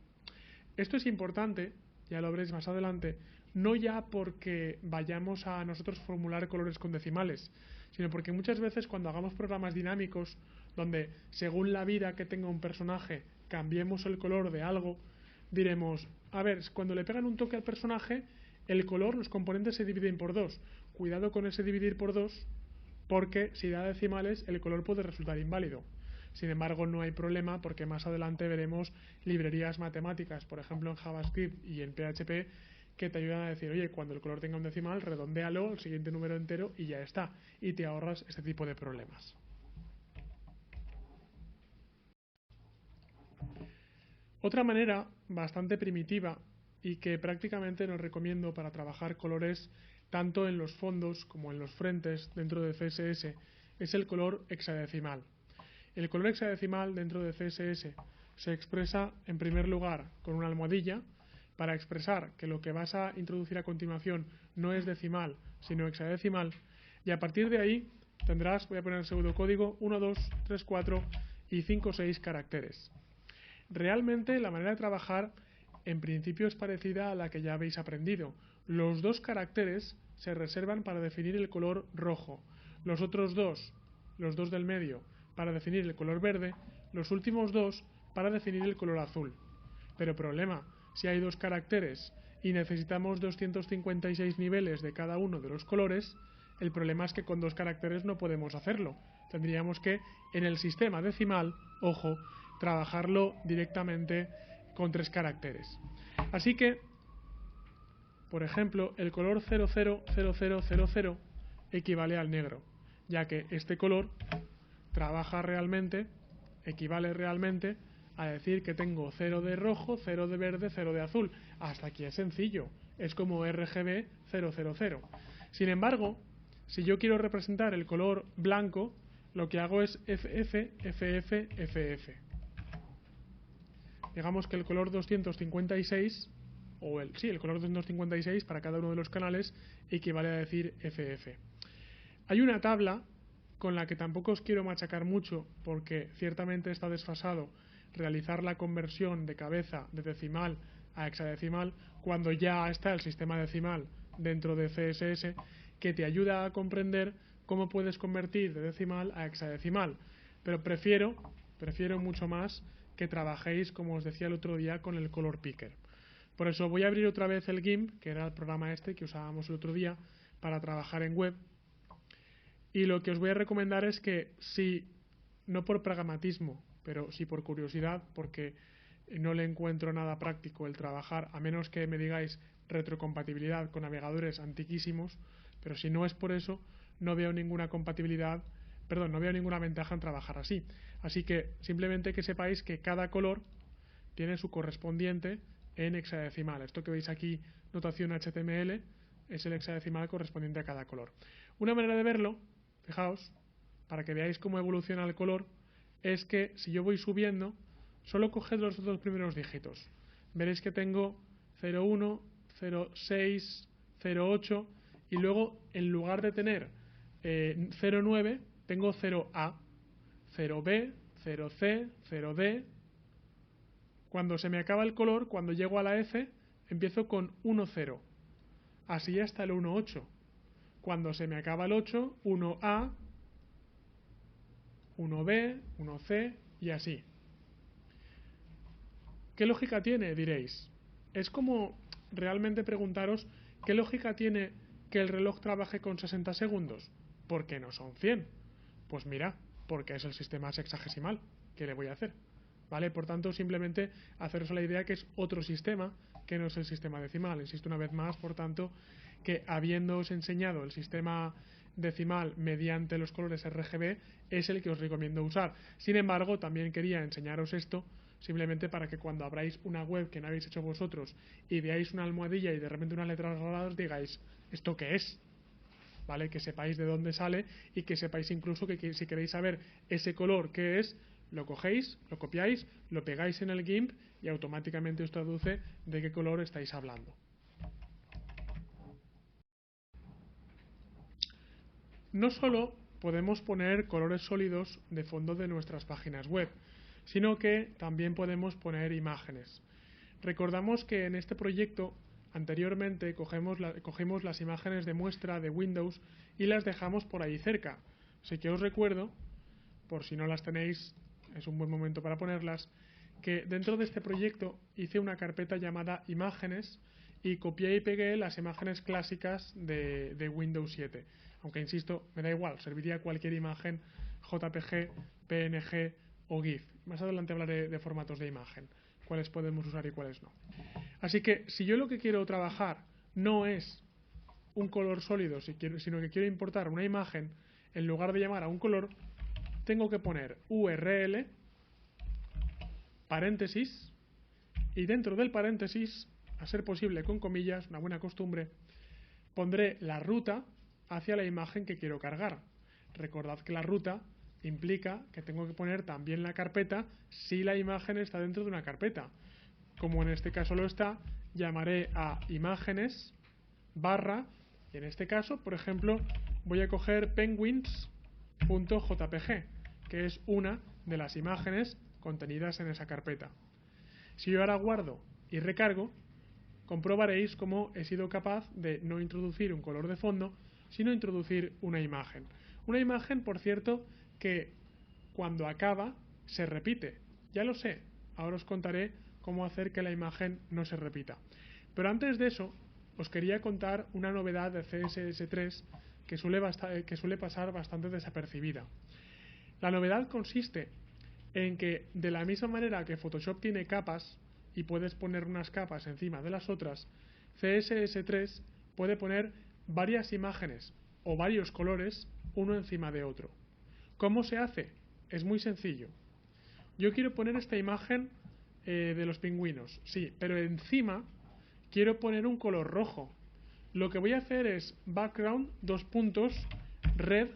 Esto es importante, ya lo veréis más adelante, no ya porque vayamos a nosotros formular colores con decimales, sino porque muchas veces cuando hagamos programas dinámicos, donde según la vida que tenga un personaje cambiemos el color de algo, diremos, a ver, cuando le pegan un toque al personaje, el color, los componentes se dividen por 2. Cuidado con ese dividir por 2, porque si da decimales el color puede resultar inválido. Sin embargo, no hay problema porque más adelante veremos librerías matemáticas, por ejemplo en JavaScript y en PHP, que te ayudan a decir, oye, cuando el color tenga un decimal, redondéalo al siguiente número entero y ya está. Y te ahorras este tipo de problemas. Otra manera bastante primitiva y que prácticamente nos recomiendo para trabajar colores tanto en los fondos como en los frentes dentro de CSS es el color hexadecimal. El color hexadecimal dentro de CSS se expresa en primer lugar con una almohadilla para expresar que lo que vas a introducir a continuación no es decimal sino hexadecimal, y a partir de ahí tendrás, voy a poner el pseudocódigo, 1, 2, 3, 4 y 5, 6 caracteres. Realmente la manera de trabajar en principio es parecida a la que ya habéis aprendido. Los 2 caracteres se reservan para definir el color rojo. Los otros 2, los 2 del medio, para definir el color verde, los últimos dos para definir el color azul. Pero problema, si hay dos caracteres y necesitamos 256 niveles de cada uno de los colores, el problema es que con dos caracteres no podemos hacerlo. Tendríamos que, en el sistema decimal, ojo, trabajarlo directamente con 3 caracteres. Así que, por ejemplo, el color 000000 equivale al negro, ya que este color equivale realmente a decir que tengo 0 de rojo, 0 de verde, 0 de azul. Hasta aquí es sencillo, es como RGB 000. Sin embargo, si yo quiero representar el color blanco, lo que hago es FF, FF, FF. Digamos que el color 256, el color 256 para cada uno de los canales equivale a decir FF. Hay una tabla con la que tampoco os quiero machacar mucho, porque ciertamente está desfasado realizar la conversión de cabeza de decimal a hexadecimal cuando ya está el sistema decimal dentro de CSS, que te ayuda a comprender cómo puedes convertir de decimal a hexadecimal. Pero prefiero mucho más que trabajéis, como os decía el otro día, con el color picker. Por eso voy a abrir otra vez el GIMP, que era el programa este que usábamos el otro día para trabajar en web. Y lo que os voy a recomendar es que, si no por pragmatismo, pero sí por curiosidad, porque no le encuentro nada práctico el trabajar, a menos que me digáis retrocompatibilidad con navegadores antiquísimos, pero si no es por eso, no veo ninguna ventaja en trabajar así. Así que simplemente que sepáis que cada color tiene su correspondiente en hexadecimal. Esto que veis aquí, notación HTML, es el hexadecimal correspondiente a cada color. Una manera de verlo, fijaos, para que veáis cómo evoluciona el color, es que si yo voy subiendo, solo coged los dos primeros dígitos. Veréis que tengo 01, 06, 08 y luego, en lugar de tener 09, tengo 0A, 0B, 0C, 0D. Cuando se me acaba el color, cuando llego a la F, empiezo con 1,0. Así hasta el 1,8. Cuando se me acaba el 8, 1A, 1B, 1C y así. ¿Qué lógica tiene? Diréis. Es como realmente preguntaros ¿qué lógica tiene que el reloj trabaje con 60 segundos? ¿Por qué no son 100? Pues mira, porque es el sistema sexagesimal. ¿Qué le voy a hacer? ¿Vale? Por tanto, simplemente haceros la idea que es otro sistema que no es el sistema decimal. Insisto una vez más, por tanto, que habiéndoos enseñado el sistema decimal mediante los colores RGB, es el que os recomiendo usar. Sin embargo, también quería enseñaros esto simplemente para que cuando abráis una web que no habéis hecho vosotros y veáis una almohadilla y de repente unas letras raras, digáis, ¿esto qué es? ¿Vale? Que sepáis de dónde sale y que sepáis incluso que si queréis saber ese color qué es, lo cogéis, lo copiáis, lo pegáis en el GIMP y automáticamente os traduce de qué color estáis hablando. No solo podemos poner colores sólidos de fondo de nuestras páginas web, sino que también podemos poner imágenes. Recordamos que en este proyecto anteriormente cogimos las imágenes de muestra de Windows y las dejamos por ahí cerca. Así que os recuerdo, por si no las tenéis, es un buen momento para ponerlas, que dentro de este proyecto hice una carpeta llamada imágenes y copié y pegué las imágenes clásicas de Windows 7. Aunque insisto, me da igual, serviría cualquier imagen JPG, PNG o GIF. Más adelante hablaré de formatos de imagen, cuáles podemos usar y cuáles no. Así que si yo lo que quiero trabajar no es un color sólido, sino que quiero importar una imagen, en lugar de llamar a un color, tengo que poner URL, paréntesis, y dentro del paréntesis, a ser posible con comillas, una buena costumbre, pondré la ruta hacia la imagen que quiero cargar. Recordad que la ruta implica que tengo que poner también la carpeta si la imagen está dentro de una carpeta. Como en este caso lo está, llamaré a imágenes barra, y en este caso, por ejemplo, voy a coger penguins.jpg, que es una de las imágenes contenidas en esa carpeta. Si yo ahora guardo y recargo, comprobaréis cómo he sido capaz de no introducir un color de fondo, sino introducir una imagen. Una imagen, por cierto, que cuando acaba se repite. Ya lo sé, ahora os contaré cómo hacer que la imagen no se repita. Pero antes de eso, os quería contar una novedad de CSS3 que suele pasar bastante desapercibida. La novedad consiste en que, de la misma manera que Photoshop tiene capas y puedes poner unas capas encima de las otras, CSS3 puede poner varias imágenes o varios colores uno encima de otro. ¿Cómo se hace? Es muy sencillo. Yo quiero poner esta imagen de los pingüinos, sí, pero encima quiero poner un color rojo. Lo que voy a hacer es background, red,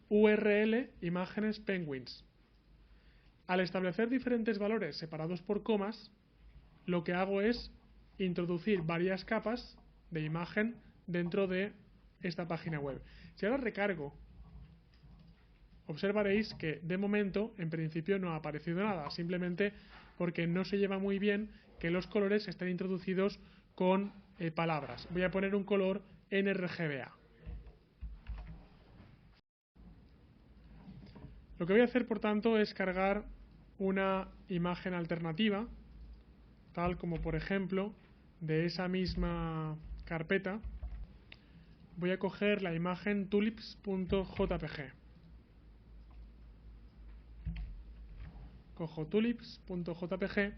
URL, imágenes penguins. Al establecer diferentes valores separados por comas, lo que hago es introducir varias capas de imagen dentro de esta página web. Si ahora recargo, observaréis que de momento, en principio, no ha aparecido nada, simplemente porque no se lleva muy bien que los colores estén introducidos con palabras. Voy a poner un color NRGBA. Lo que voy a hacer, por tanto, es cargar una imagen alternativa, tal como, por ejemplo, de esa misma carpeta, voy a coger la imagen tulips.jpg. Cojo tulips.jpg,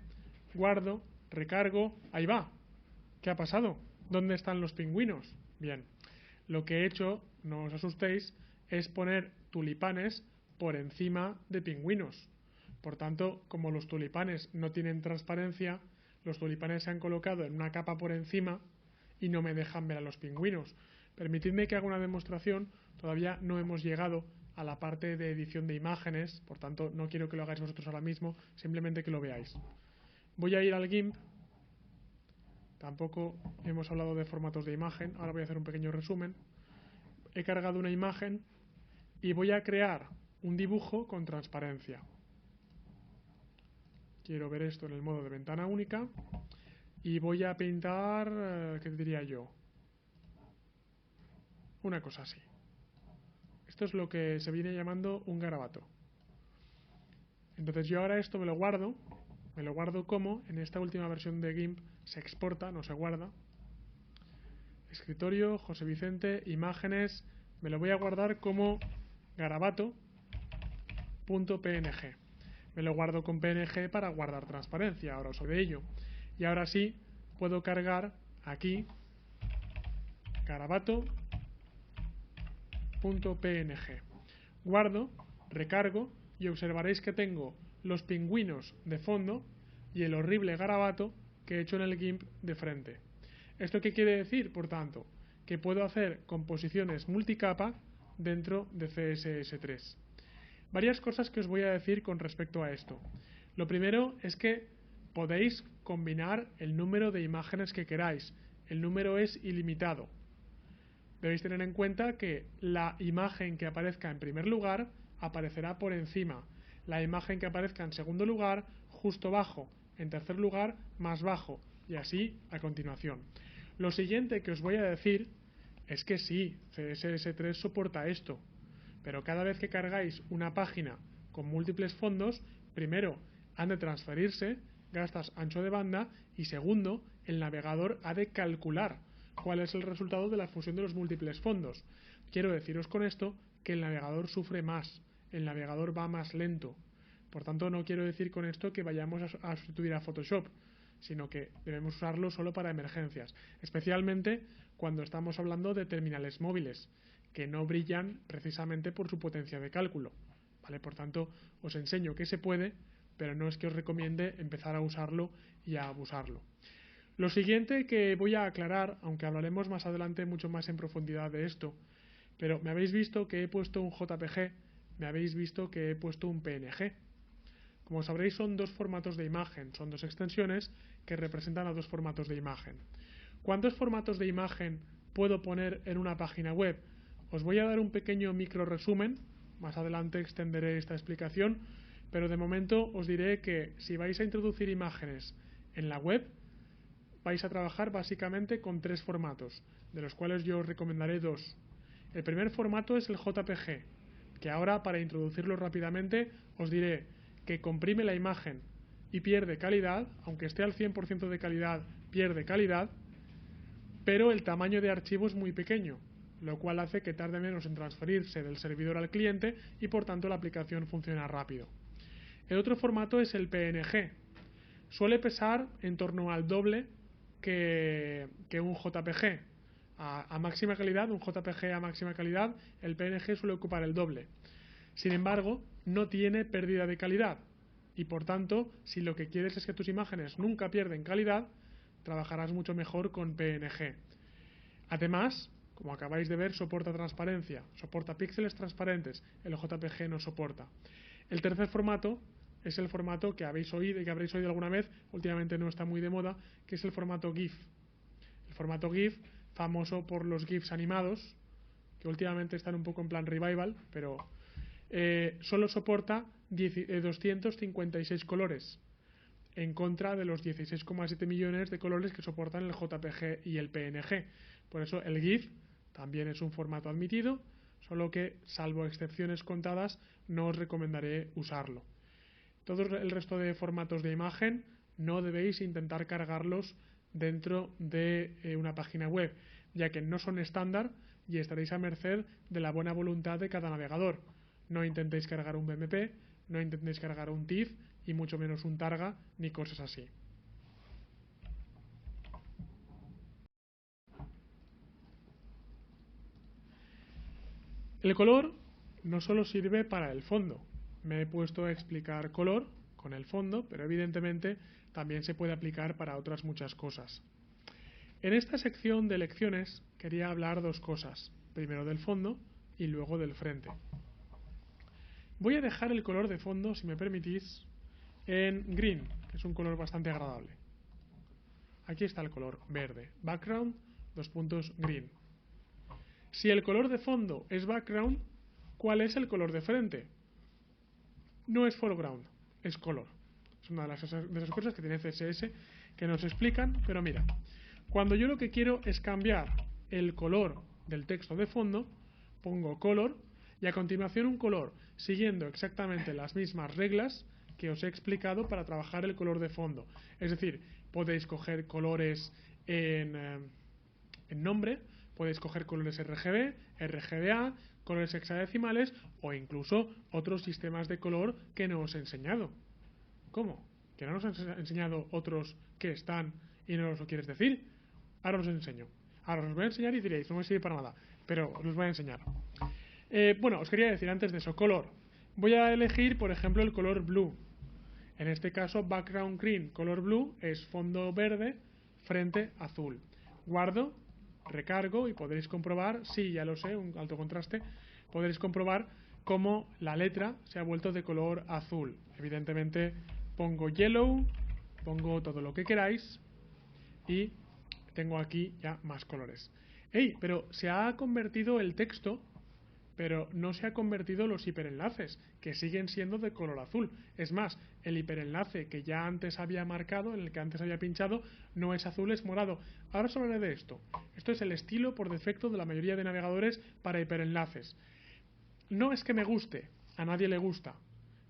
guardo, recargo, ahí va. ¿Qué ha pasado? ¿Dónde están los pingüinos? Bien, lo que he hecho, no os asustéis, es poner tulipanes por encima de pingüinos. Por tanto, como los tulipanes no tienen transparencia, los tulipanes se han colocado en una capa por encima y no me dejan ver a los pingüinos. Permitidme que haga una demostración, todavía no hemos llegado a la parte de edición de imágenes, por tanto no quiero que lo hagáis vosotros ahora mismo, simplemente que lo veáis. Voy a ir al GIMP, tampoco hemos hablado de formatos de imagen, ahora voy a hacer un pequeño resumen. He cargado una imagen y voy a crear un dibujo con transparencia. Quiero ver esto en el modo de ventana única y voy a pintar, ¿qué diría yo? Una cosa así. Esto es lo que se viene llamando un garabato. Entonces yo ahora esto me lo guardo como en esta última versión de GIMP se exporta, no se guarda. Escritorio, José Vicente, imágenes, me lo voy a guardar como garabato.png. Me lo guardo con PNG para guardar transparencia, ahora os hablo de ello. Y ahora sí puedo cargar aquí garabato.png. Guardo, recargo y observaréis que tengo los pingüinos de fondo y el horrible garabato que he hecho en el GIMP de frente. ¿Esto qué quiere decir, por tanto? Que puedo hacer composiciones multicapa dentro de CSS3. Varias cosas que os voy a decir con respecto a esto. Lo primero es que podéis combinar el número de imágenes que queráis. El número es ilimitado. Debéis tener en cuenta que la imagen que aparezca en primer lugar aparecerá por encima. La imagen que aparezca en segundo lugar, justo bajo. En tercer lugar, más bajo. Y así a continuación. Lo siguiente que os voy a decir es que sí, CSS3 soporta esto. Pero cada vez que cargáis una página con múltiples fondos, primero, han de transferirse, gastas ancho de banda, y segundo, el navegador ha de calcular cuál es el resultado de la fusión de los múltiples fondos. Quiero deciros con esto que el navegador sufre más, el navegador va más lento. Por tanto, no quiero decir con esto que vayamos a sustituir a Photoshop, sino que debemos usarlo solo para emergencias, especialmente cuando estamos hablando de terminales móviles, que no brillan precisamente por su potencia de cálculo. ¿Vale? Por tanto, os enseño que se puede, pero no es que os recomiende empezar a usarlo y a abusarlo. Lo siguiente que voy a aclarar, aunque hablaremos más adelante mucho más en profundidad de esto, pero me habéis visto que he puesto un JPG, me habéis visto que he puesto un PNG. Como sabréis, son dos formatos de imagen, son dos extensiones que representan a dos formatos de imagen. ¿Cuántos formatos de imagen puedo poner en una página web? Os voy a dar un pequeño micro resumen, más adelante extenderé esta explicación, pero de momento os diré que si vais a introducir imágenes en la web, vais a trabajar básicamente con tres formatos, de los cuales yo os recomendaré dos. El primer formato es el JPG, que ahora, para introducirlo rápidamente, os diré que comprime la imagen y pierde calidad, aunque esté al 100% de calidad, pierde calidad, pero el tamaño de archivo es muy pequeño, lo cual hace que tarde menos en transferirse del servidor al cliente y por tanto la aplicación funciona rápido. El otro formato es el PNG. Suele pesar en torno al doble que un JPG. A máxima calidad, un JPG a máxima calidad, el PNG suele ocupar el doble. Sin embargo, no tiene pérdida de calidad y por tanto, si lo que quieres es que tus imágenes nunca pierden calidad, trabajarás mucho mejor con PNG. Además, como acabáis de ver, soporta transparencia, soporta píxeles transparentes, el JPG no soporta. El tercer formato es el formato que habréis oído alguna vez, últimamente no está muy de moda, que es el formato GIF. El formato GIF, famoso por los GIFs animados, que últimamente están un poco en plan revival, pero solo soporta 256 colores, en contra de los 16,7 millones de colores que soportan el JPG y el PNG. Por eso el GIF también es un formato admitido, solo que, salvo excepciones contadas, no os recomendaré usarlo. Todo el resto de formatos de imagen no debéis intentar cargarlos dentro de una página web, ya que no son estándar y estaréis a merced de la buena voluntad de cada navegador. No intentéis cargar un BMP, no intentéis cargar un TIFF y mucho menos un Targa ni cosas así. El color no solo sirve para el fondo. Me he puesto a explicar color con el fondo, pero evidentemente también se puede aplicar para otras muchas cosas. En esta sección de lecciones quería hablar dos cosas, primero del fondo y luego del frente. Voy a dejar el color de fondo, si me permitís, en green, que es un color bastante agradable. Aquí está el color verde, background, green. Si el color de fondo es background, ¿cuál es el color de frente? No es foreground, es color. Es una de esas cosas que tiene CSS que nos explican, pero mira, cuando yo lo que quiero es cambiar el color del texto de fondo, pongo color y a continuación un color siguiendo exactamente las mismas reglas que os he explicado para trabajar el color de fondo. Es decir, podéis coger colores en nombre, podéis coger colores RGB, RGBA, colores hexadecimales o incluso otros sistemas de color que no os he enseñado. ¿Cómo? ¿Que no nos han enseñado otros que están y no os lo quieres decir? Ahora os enseño. Ahora os voy a enseñar y diréis, no me sirve para nada, pero os voy a enseñar. Bueno, os quería decir antes de eso, color. Voy a elegir, por ejemplo, el color blue. En este caso, background green, color blue, es fondo verde, frente azul. Guardo, recargo y podréis comprobar, sí, ya lo sé, un alto contraste, podréis comprobar cómo la letra se ha vuelto de color azul. Evidentemente pongo yellow, pongo todo lo que queráis y tengo aquí ya más colores. ¡Ey! Pero se ha convertido el texto, pero no se ha convertido los hiperenlaces, que siguen siendo de color azul. Es más, el hiperenlace que ya antes había marcado, en el que antes había pinchado, no es azul, es morado. Ahora os hablaré de esto. Esto es el estilo por defecto de la mayoría de navegadores para hiperenlaces. No es que me guste, a nadie le gusta,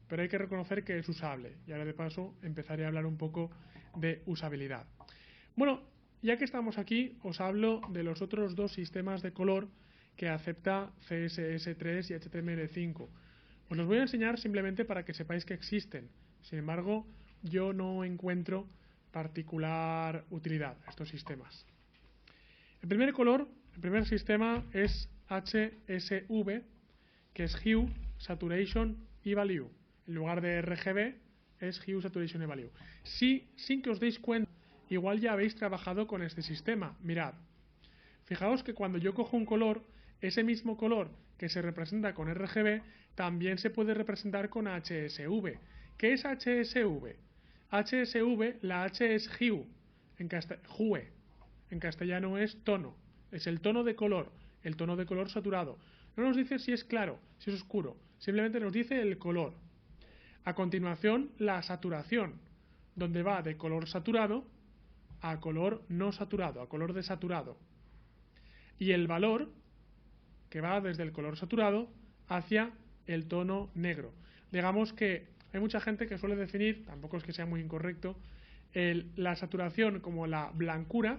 pero hay que reconocer que es usable. Y ahora de paso empezaré a hablar un poco de usabilidad. Bueno, ya que estamos aquí, os hablo de los otros dos sistemas de color que acepta CSS3 y HTML5. Os los voy a enseñar simplemente para que sepáis que existen. Sin embargo, yo no encuentro particular utilidad a estos sistemas. El primer sistema es HSV, que es Hue, Saturation y Value. En lugar de RGB es Hue, Saturation y Value. Sin que os deis cuenta, igual ya habéis trabajado con este sistema. Mirad, fijaos que cuando yo cojo un color, ese mismo color que se representa con RGB también se puede representar con HSV. ¿Qué es HSV? HSV, la H es Hue, Hue. En castellano es tono, es el tono de color saturado. No nos dice si es claro, si es oscuro, simplemente nos dice el color. A continuación, la saturación, donde va de color saturado a color no saturado, a color desaturado. Y el valor, que va desde el color saturado hacia el tono negro. Digamos que hay mucha gente que suele definir, tampoco es que sea muy incorrecto, la saturación como la blancura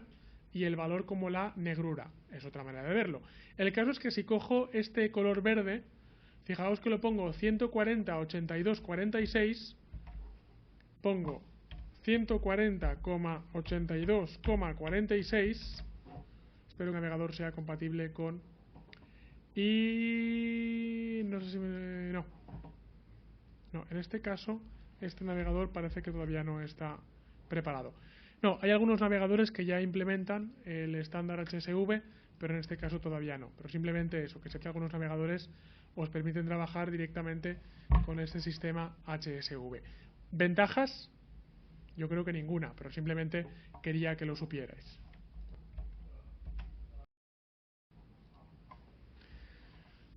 y el valor como la negrura. Es otra manera de verlo. El caso es que si cojo este color verde, fijaos que lo pongo 140, 82, 46, pongo 140,82,46, espero que el navegador sea compatible con... y... no sé si me... no, en este caso este navegador parece que todavía no está preparado. No, hay algunos navegadores que ya implementan el estándar HSV, pero en este caso todavía no. Pero simplemente eso, que sé que algunos navegadores os permiten trabajar directamente con este sistema HSV. ¿Ventajas? Yo creo que ninguna, pero simplemente quería que lo supierais.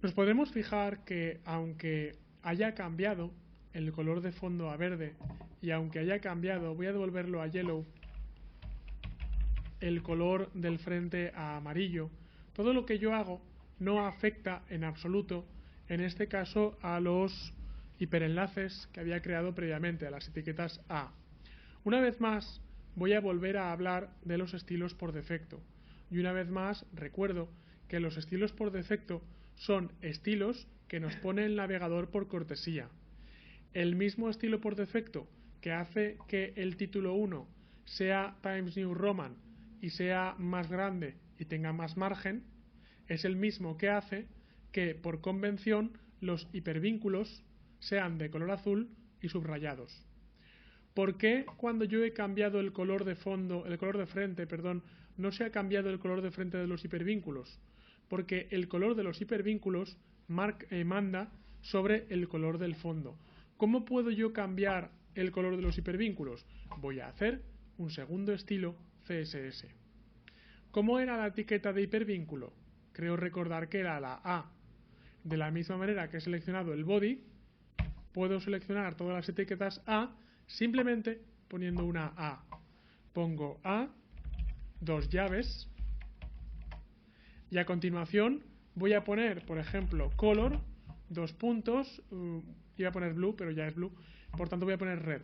Nos podemos fijar que aunque haya cambiado el color de fondo a verde y aunque haya cambiado, voy a devolverlo a yellow, el color del frente a amarillo, todo lo que yo hago no afecta en absoluto, en este caso, a los hiperenlaces que había creado previamente, a las etiquetas A. Una vez más, voy a volver a hablar de los estilos por defecto. Y una vez más, recuerdo que los estilos por defecto son estilos que nos pone el navegador por cortesía. El mismo estilo por defecto que hace que el título 1 sea Times New Roman y sea más grande y tenga más margen, es el mismo que hace que por convención los hipervínculos sean de color azul y subrayados. ¿Por qué cuando yo he cambiado el color de fondo, el color de frente, perdón, no se ha cambiado el color de frente de los hipervínculos? Porque el color de los hipervínculos manda sobre el color del fondo. ¿Cómo puedo yo cambiar el color de los hipervínculos? Voy a hacer un segundo estilo CSS. ¿Cómo era la etiqueta de hipervínculo? Creo recordar que era la A. De la misma manera que he seleccionado el body, puedo seleccionar todas las etiquetas A simplemente poniendo una A. Pongo A, dos llaves, y a continuación voy a poner, por ejemplo, color, dos puntos, iba a poner blue, pero ya es blue, por tanto voy a poner red.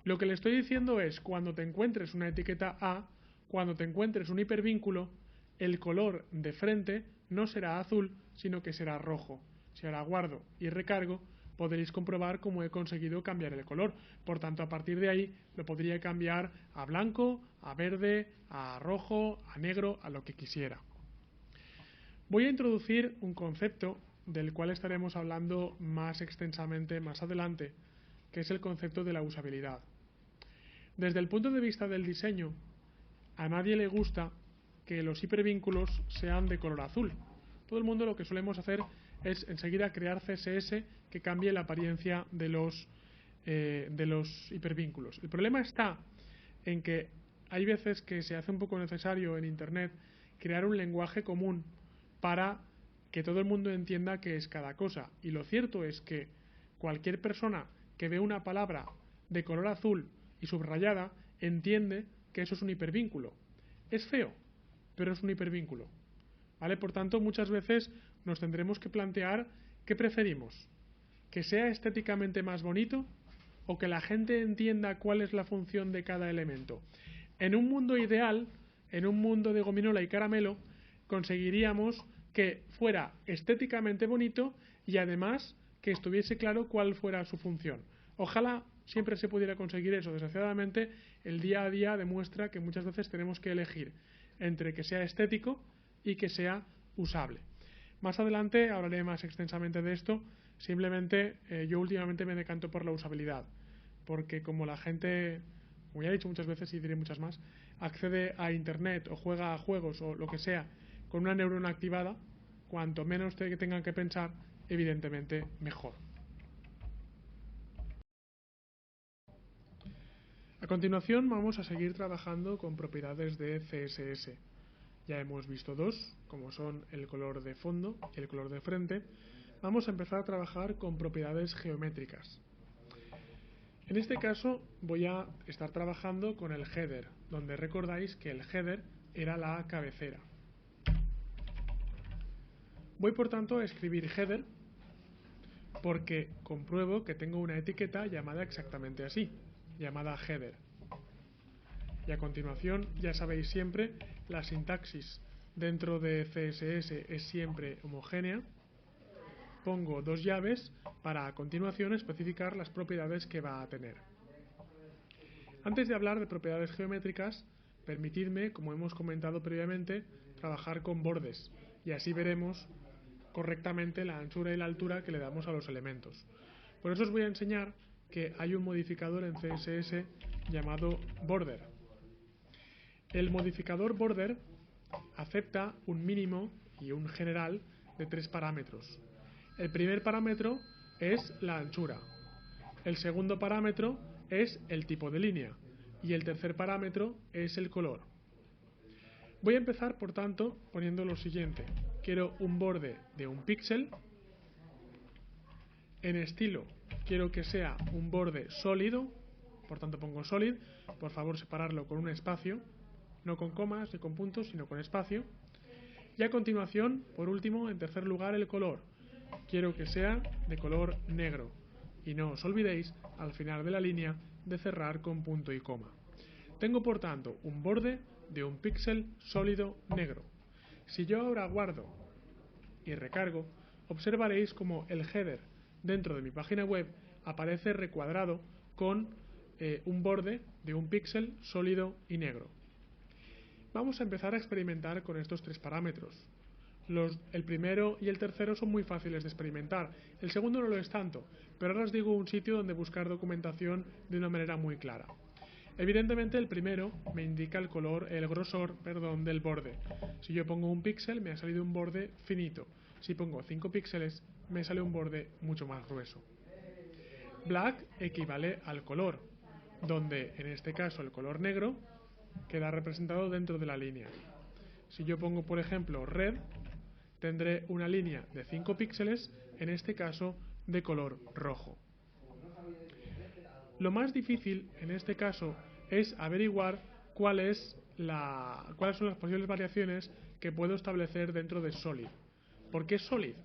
Lo que le estoy diciendo es, cuando te encuentres una etiqueta A, cuando te encuentres un hipervínculo, el color de frente no será azul, sino que será rojo. Si ahora guardo y recargo, podréis comprobar cómo he conseguido cambiar el color. Por tanto, a partir de ahí lo podría cambiar a blanco, a verde, a rojo, a negro, a lo que quisiera. Voy a introducir un concepto del cual estaremos hablando más extensamente más adelante, que es el concepto de la usabilidad. Desde el punto de vista del diseño, a nadie le gusta que los hipervínculos sean de color azul. Todo el mundo lo que solemos hacer es enseguida crear CSS que cambie la apariencia de los hipervínculos. El problema está en que hay veces que se hace un poco necesario en Internet crear un lenguaje común para que todo el mundo entienda qué es cada cosa. Y lo cierto es que cualquier persona que ve una palabra de color azul y subrayada entiende que eso es un hipervínculo. Es feo, pero es un hipervínculo. ¿Vale? Por tanto, muchas veces nos tendremos que plantear qué preferimos. ¿Que sea estéticamente más bonito o que la gente entienda cuál es la función de cada elemento? En un mundo ideal, en un mundo de gominola y caramelo, conseguiríamos que fuera estéticamente bonito y además que estuviese claro cuál fuera su función. Ojalá siempre se pudiera conseguir eso. Desgraciadamente, el día a día demuestra que muchas veces tenemos que elegir entre que sea estético y que sea usable. Más adelante hablaré más extensamente de esto. Simplemente yo últimamente me decanto por la usabilidad, porque como la gente, como ya he dicho muchas veces y diré muchas más, accede a Internet o juega a juegos o lo que sea con una neurona activada, cuanto menos tengan que pensar, evidentemente mejor. A continuación vamos a seguir trabajando con propiedades de CSS. Ya hemos visto dos, como son el color de fondo y el color de frente. Vamos a empezar a trabajar con propiedades geométricas. En este caso voy a estar trabajando con el header, donde recordáis que el header era la cabecera. Voy por tanto a escribir header porque compruebo que tengo una etiqueta llamada exactamente así, llamada header. Y a continuación, ya sabéis siempre, la sintaxis dentro de CSS es siempre homogénea. Pongo dos llaves para a continuación especificar las propiedades que va a tener. Antes de hablar de propiedades geométricas, permitidme, como hemos comentado previamente, trabajar con bordes y así veremos correctamente la anchura y la altura que le damos a los elementos. Por eso os voy a enseñar que hay un modificador en CSS llamado border. El modificador border acepta un mínimo y un general de 3 parámetros. El primer parámetro es la anchura. El segundo parámetro es el tipo de línea. Y el tercer parámetro es el color. Voy a empezar, por tanto, poniendo lo siguiente. Quiero un borde de un píxel. En estilo, quiero que sea un borde sólido. Por tanto, pongo solid. Por favor, separarlo con un espacio. No con comas ni con puntos, sino con espacio. Y a continuación, por último, en tercer lugar, el color. Quiero que sea de color negro. Y no os olvidéis, al final de la línea, de cerrar con punto y coma. Tengo, por tanto, un borde de un píxel sólido negro. Si yo ahora guardo y recargo, observaréis como el header dentro de mi página web aparece recuadrado con un borde de un píxel sólido y negro. Vamos a empezar a experimentar con estos tres parámetros. El primero y el tercero son muy fáciles de experimentar, el segundo no lo es tanto, pero ahora os digo un sitio donde buscar documentación de una manera muy clara. Evidentemente el primero me indica el grosor del borde. Si yo pongo un píxel me ha salido un borde finito, si pongo 5 píxeles me sale un borde mucho más grueso. Black equivale al color, donde en este caso el color negro queda representado dentro de la línea. Si yo pongo por ejemplo red, tendré una línea de 5 píxeles, en este caso de color rojo. Lo más difícil en este caso es averiguar cuáles son las posibles variaciones que puedo establecer dentro de Solid. ¿Por qué Solid?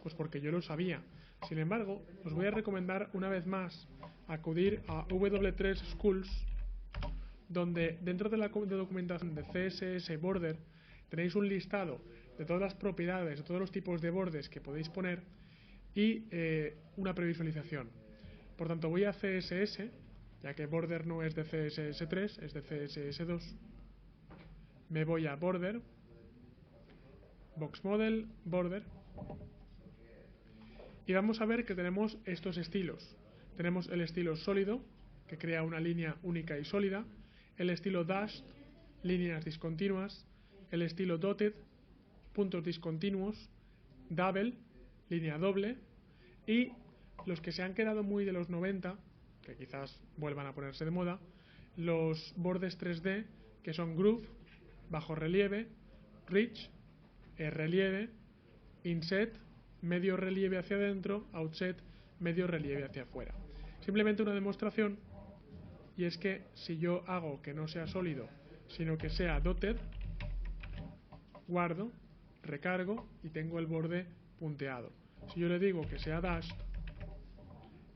Pues porque yo lo sabía. Sin embargo, os voy a recomendar una vez más acudir a W3 Schools, donde dentro de la documentación de CSS Border tenéis un listado de todas las propiedades, de todos los tipos de bordes que podéis poner y una previsualización. Por tanto, voy a CSS, ya que Border no es de CSS3, es de CSS2. Me voy a Border, Box Model, Border. Y vamos a ver que tenemos estos estilos. Tenemos el estilo sólido, que crea una línea única y sólida. El estilo dashed, líneas discontinuas. El estilo dotted, puntos discontinuos. Double, línea doble. Y los que se han quedado muy de los 90, que quizás vuelvan a ponerse de moda, los bordes 3D, que son groove, bajo relieve, rich, relieve, inset, medio relieve hacia adentro, outset, medio relieve hacia afuera. Simplemente una demostración, y es que si yo hago que no sea sólido, sino que sea dotted, guardo, recargo y tengo el borde punteado. Si yo le digo que sea dashed,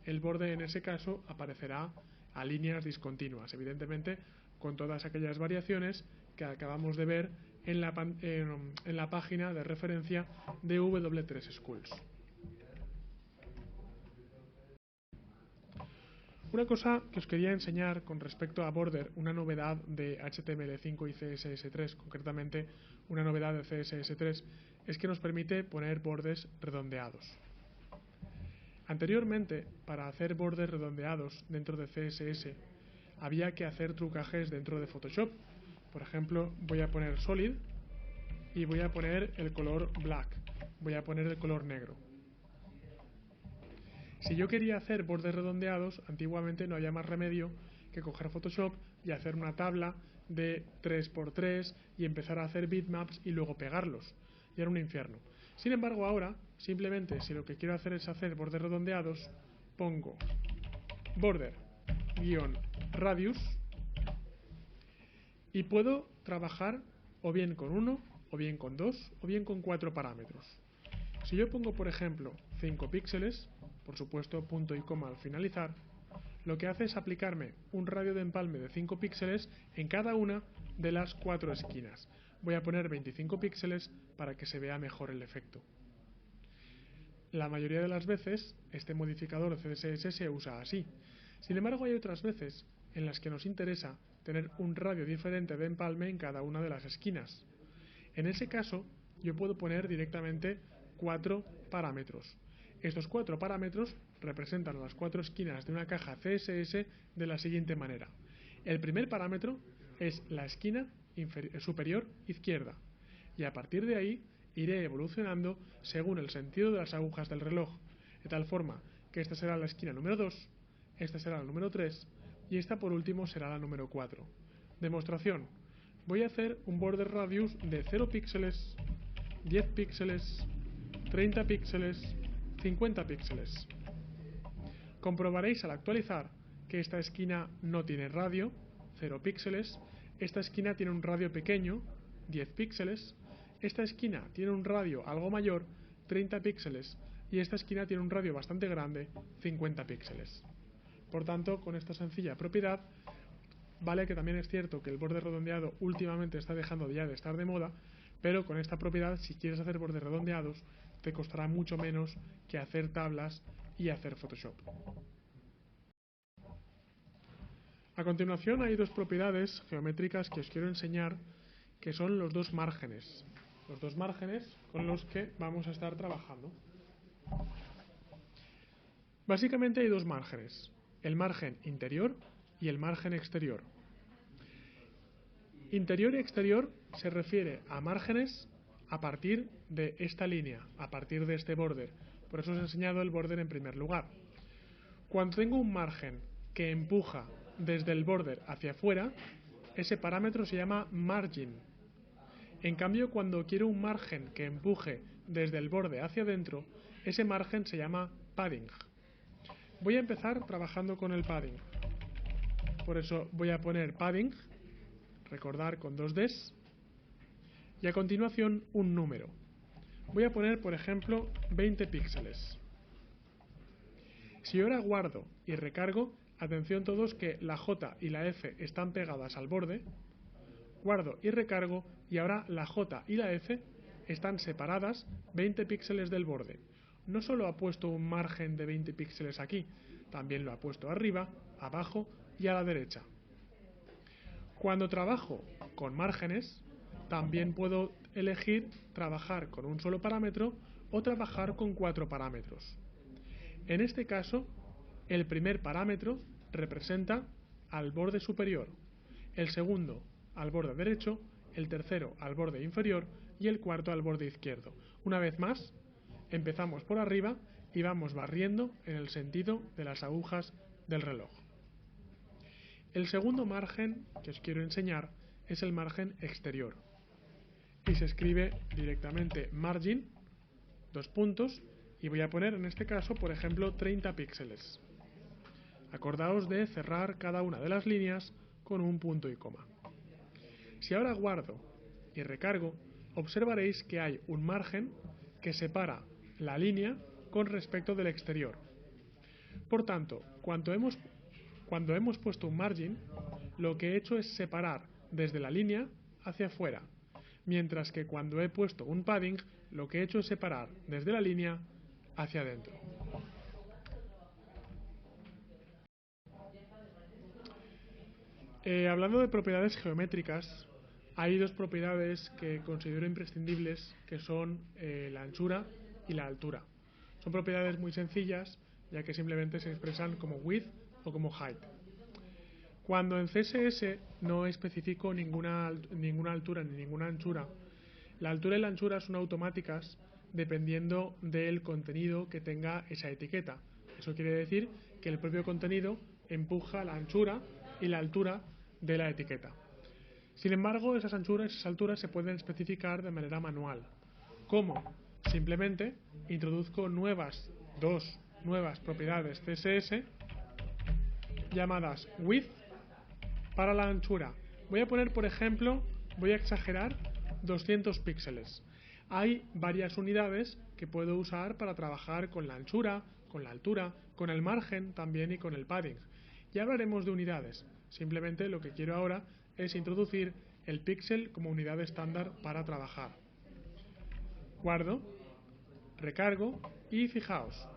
el borde en ese caso aparecerá a líneas discontinuas, evidentemente con todas aquellas variaciones que acabamos de ver en la página de referencia de W3 Schools. Una cosa que os quería enseñar con respecto a Border, una novedad de HTML5 y CSS3, concretamente una novedad de CSS3, es que nos permite poner bordes redondeados. Anteriormente, para hacer bordes redondeados dentro de CSS, había que hacer trucajes dentro de Photoshop. Por ejemplo, voy a poner Solid y voy a poner el color Black. Voy a poner el color negro. Si yo quería hacer bordes redondeados, antiguamente no había más remedio que coger Photoshop y hacer una tabla de 3×3 y empezar a hacer bitmaps y luego pegarlos. Y era un infierno. Sin embargo, ahora, simplemente, si lo que quiero hacer es hacer bordes redondeados, pongo border-radius y puedo trabajar o bien con 1, o bien con 2, o bien con 4 parámetros. Si yo pongo, por ejemplo, 5 píxeles, por supuesto punto y coma al finalizar, lo que hace es aplicarme un radio de empalme de 5 píxeles en cada una de las 4 esquinas. Voy a poner 25 píxeles para que se vea mejor el efecto. La mayoría de las veces este modificador CSS se usa así. Sin embargo, hay otras veces en las que nos interesa tener un radio diferente de empalme en cada una de las esquinas. En ese caso, yo puedo poner directamente 4 parámetros. Estos 4 parámetros representan las 4 esquinas de una caja CSS de la siguiente manera. El primer parámetro es la esquina superior izquierda, y a partir de ahí iré evolucionando según el sentido de las agujas del reloj, de tal forma que esta será la esquina número 2, esta será la número 3 y esta por último será la número 4. Demostración. Voy a hacer un border radius de 0 píxeles, 10 píxeles, 30 píxeles, 50 píxeles. Comprobaréis al actualizar que esta esquina no tiene radio, 0 píxeles, esta esquina tiene un radio pequeño, 10 píxeles, esta esquina tiene un radio algo mayor, 30 píxeles, y esta esquina tiene un radio bastante grande, 50 píxeles. Por tanto, con esta sencilla propiedad, vale que también es cierto que el borde redondeado últimamente está dejando ya de estar de moda, pero con esta propiedad, si quieres hacer bordes redondeados, te costará mucho menos que hacer tablas y hacer Photoshop. A continuación hay dos propiedades geométricas que os quiero enseñar, que son los dos márgenes. Los dos márgenes con los que vamos a estar trabajando. Básicamente hay dos márgenes, el margen interior y el margen exterior. Interior y exterior se refiere a márgenes a partir de esta línea, a partir de este border. Por eso os he enseñado el border en primer lugar. Cuando tengo un margen que empuja desde el border hacia afuera, ese parámetro se llama margin. En cambio, cuando quiero un margen que empuje desde el borde hacia adentro, ese margen se llama padding. Voy a empezar trabajando con el padding. Por eso voy a poner padding, recordar con 2 Ds, y a continuación un número. Voy a poner, por ejemplo, 20 píxeles. Si yo ahora guardo y recargo, atención todos que la J y la F están pegadas al borde, guardo y recargo y ahora la J y la F están separadas 20 píxeles del borde. No solo ha puesto un margen de 20 píxeles aquí, también lo ha puesto arriba, abajo y a la derecha. Cuando trabajo con márgenes, también puedo elegir trabajar con un solo parámetro o trabajar con 4 parámetros. En este caso, el primer parámetro representa al borde superior, el segundo al borde derecho, el tercero al borde inferior y el cuarto al borde izquierdo. Una vez más, empezamos por arriba y vamos barriendo en el sentido de las agujas del reloj. El segundo margen que os quiero enseñar es el margen exterior. Y se escribe directamente margin, 2 puntos, y voy a poner en este caso, por ejemplo, 30 píxeles. Acordaos de cerrar cada una de las líneas con un punto y coma. Si ahora guardo y recargo, observaréis que hay un margen que separa la línea con respecto del exterior. Por tanto, cuando hemos puesto un margin, lo que he hecho es separar desde la línea hacia afuera, mientras que cuando he puesto un padding, lo que he hecho es separar desde la línea hacia adentro. Hablando de propiedades geométricas, hay dos propiedades que considero imprescindibles, que son la anchura y la altura. Son propiedades muy sencillas, ya que simplemente se expresan como width o como height. Cuando en CSS no especifico ninguna altura ni ninguna anchura, la altura y la anchura son automáticas dependiendo del contenido que tenga esa etiqueta. Eso quiere decir que el propio contenido empuja la anchura y la altura de la etiqueta. Sin embargo, esas anchuras y esas alturas se pueden especificar de manera manual. ¿Cómo? Simplemente introduzco dos nuevas propiedades CSS llamadas width para la anchura. Voy a poner, por ejemplo, voy a exagerar 200 píxeles. Hay varias unidades que puedo usar para trabajar con la anchura, con la altura, con el margen también y con el padding. Ya hablaremos de unidades. Simplemente lo que quiero ahora es introducir el píxel como unidad estándar para trabajar. Guardo, recargo y fijaos,